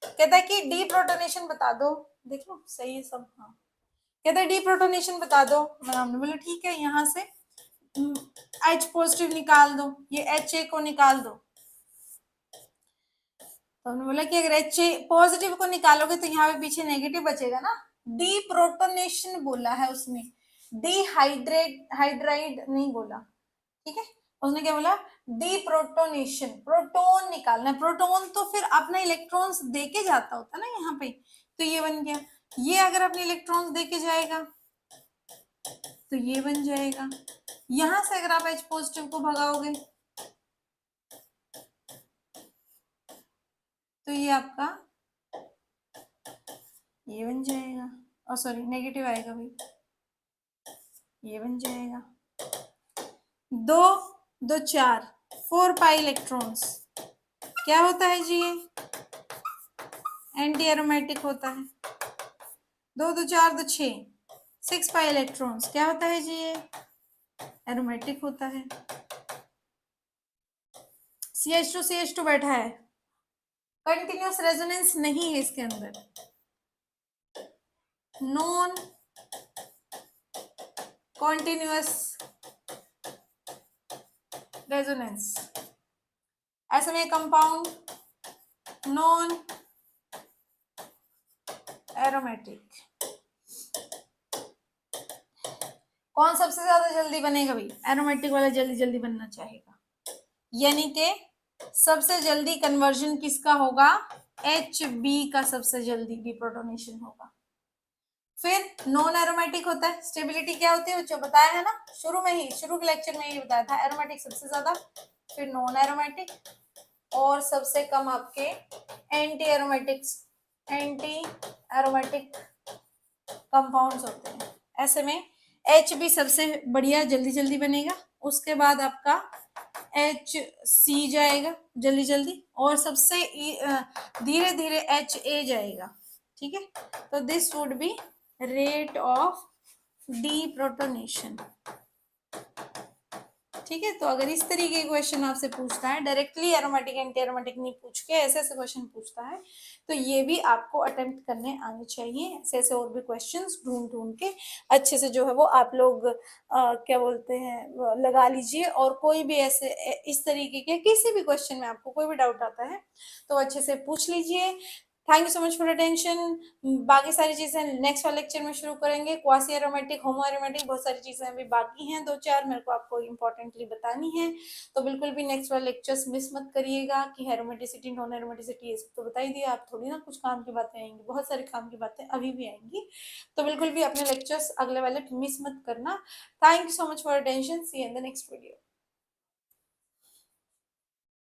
कहता है कि डी प्रोटोनेशन बता दो, देख लो सही है सब, हाँ कहता है डी प्रोटोनेशन बता दो। हमने बोला ठीक है, यहाँ से H पॉजिटिव निकाल दो, ये HA को निकाल दो। तो हमने बोला कि अगर HA पॉजिटिव को निकालोगे तो यहाँ पे पीछे नेगेटिव बचेगा ना। डी प्रोटोनेशन बोला है उसने, हाइड्राइड नहीं बोला, ठीक है। उसने क्या बोला, डी प्रोटोनेशन, प्रोटोन निकालना है। प्रोटोन तो फिर अपना इलेक्ट्रॉन्स देके जाता होता ना यहाँ पे, तो ये बन गया। ये अगर अपने इलेक्ट्रॉन्स देके जाएगा तो ये बन जाएगा। यहां से अगर आप H पॉजिटिव को भगाओगे तो ये आपका ये बन जाएगा, और सॉरी नेगेटिव आएगा भाई, ये बन जाएगा। 2 2 4 4 पाई इलेक्ट्रॉन्स क्या होता है जी, ये एंटी एरोमेटिक होता है। 2 2 4 2 6 6 पाई इलेक्ट्रॉन्स क्या होता है जी, ये एरोमेटिक होता है। CH2 बैठा है, कंटिन्यूअस रेजोनेंस नहीं है इसके अंदर, नॉन कॉन्टिन्यूअस रेजोनेंस, ऐसे में कंपाउंड नॉन एरोमेटिक। कौन सबसे ज्यादा जल्दी बनेगा भाई, एरोमेटिक वाला जल्दी जल्दी बनना चाहेगा, यानी कि सबसे जल्दी कन्वर्जन किसका होगा, HB का सबसे जल्दी डिप्रोटोनेशन होगा। फिर नॉन एरोमेटिक होता है, स्टेबिलिटी क्या होती है जो बताया है ना शुरू में ही, शुरू के लेक्चर में ये बताया था, एरोमेटिक सबसे ज्यादा, फिर नॉन एरोमेटिक, और सबसे कम आपके एंटी एरोमेटिक कंपाउंड्स होते हैं। ऐसे में HB सबसे बढ़िया जल्दी जल्दी बनेगा, उसके बाद आपका HC जाएगा जल्दी जल्दी, और सबसे धीरे धीरे HA जाएगा, ठीक है। तो this would be rate of deprotonation, ठीक है। तो अगर इस तरीके के क्वेश्चन आपसे पूछता है, डायरेक्टली एरोमेटिक एंटी एरोमेटिक नहीं पूछ के ऐसे ऐसे क्वेश्चन पूछता है, तो ये भी आपको अटेम्प्ट करने आने चाहिए। ऐसे ऐसे और भी क्वेश्चंस ढूंढ ढूंढ के अच्छे से जो है वो आप लोग क्या बोलते हैं लगा लीजिए। और कोई भी ऐसे इस तरीके के किसी भी क्वेश्चन में आपको कोई भी डाउट आता है तो अच्छे से पूछ लीजिए। Thank you so much for attention. बाकी सारी चीजें नेक्स्ट वाले लेक्चर में शुरू करेंगे। क्वासी एरोमेटिक, होमो एरोमेटिक, बहुत सारी चीजें अभी बाकी हैं, 2-4 मेरे को आपको इंपॉर्टेंटली बतानी है। तो बिल्कुल भी नेक्स्ट वाले लेक्चर्स मिस मत करिएगा कि एरोमेटिसिटी नॉन एरोमेटिसिटी ये सब तो बता ही दिया, आप थोड़ी ना कुछ काम की बातें आएंगी, बहुत सारी काम की बातें अभी भी आएंगी। तो बिल्कुल भी अपने लेक्चर्स अगले वाले मिस मत करना। Thank you so much for attention, see you in the next video.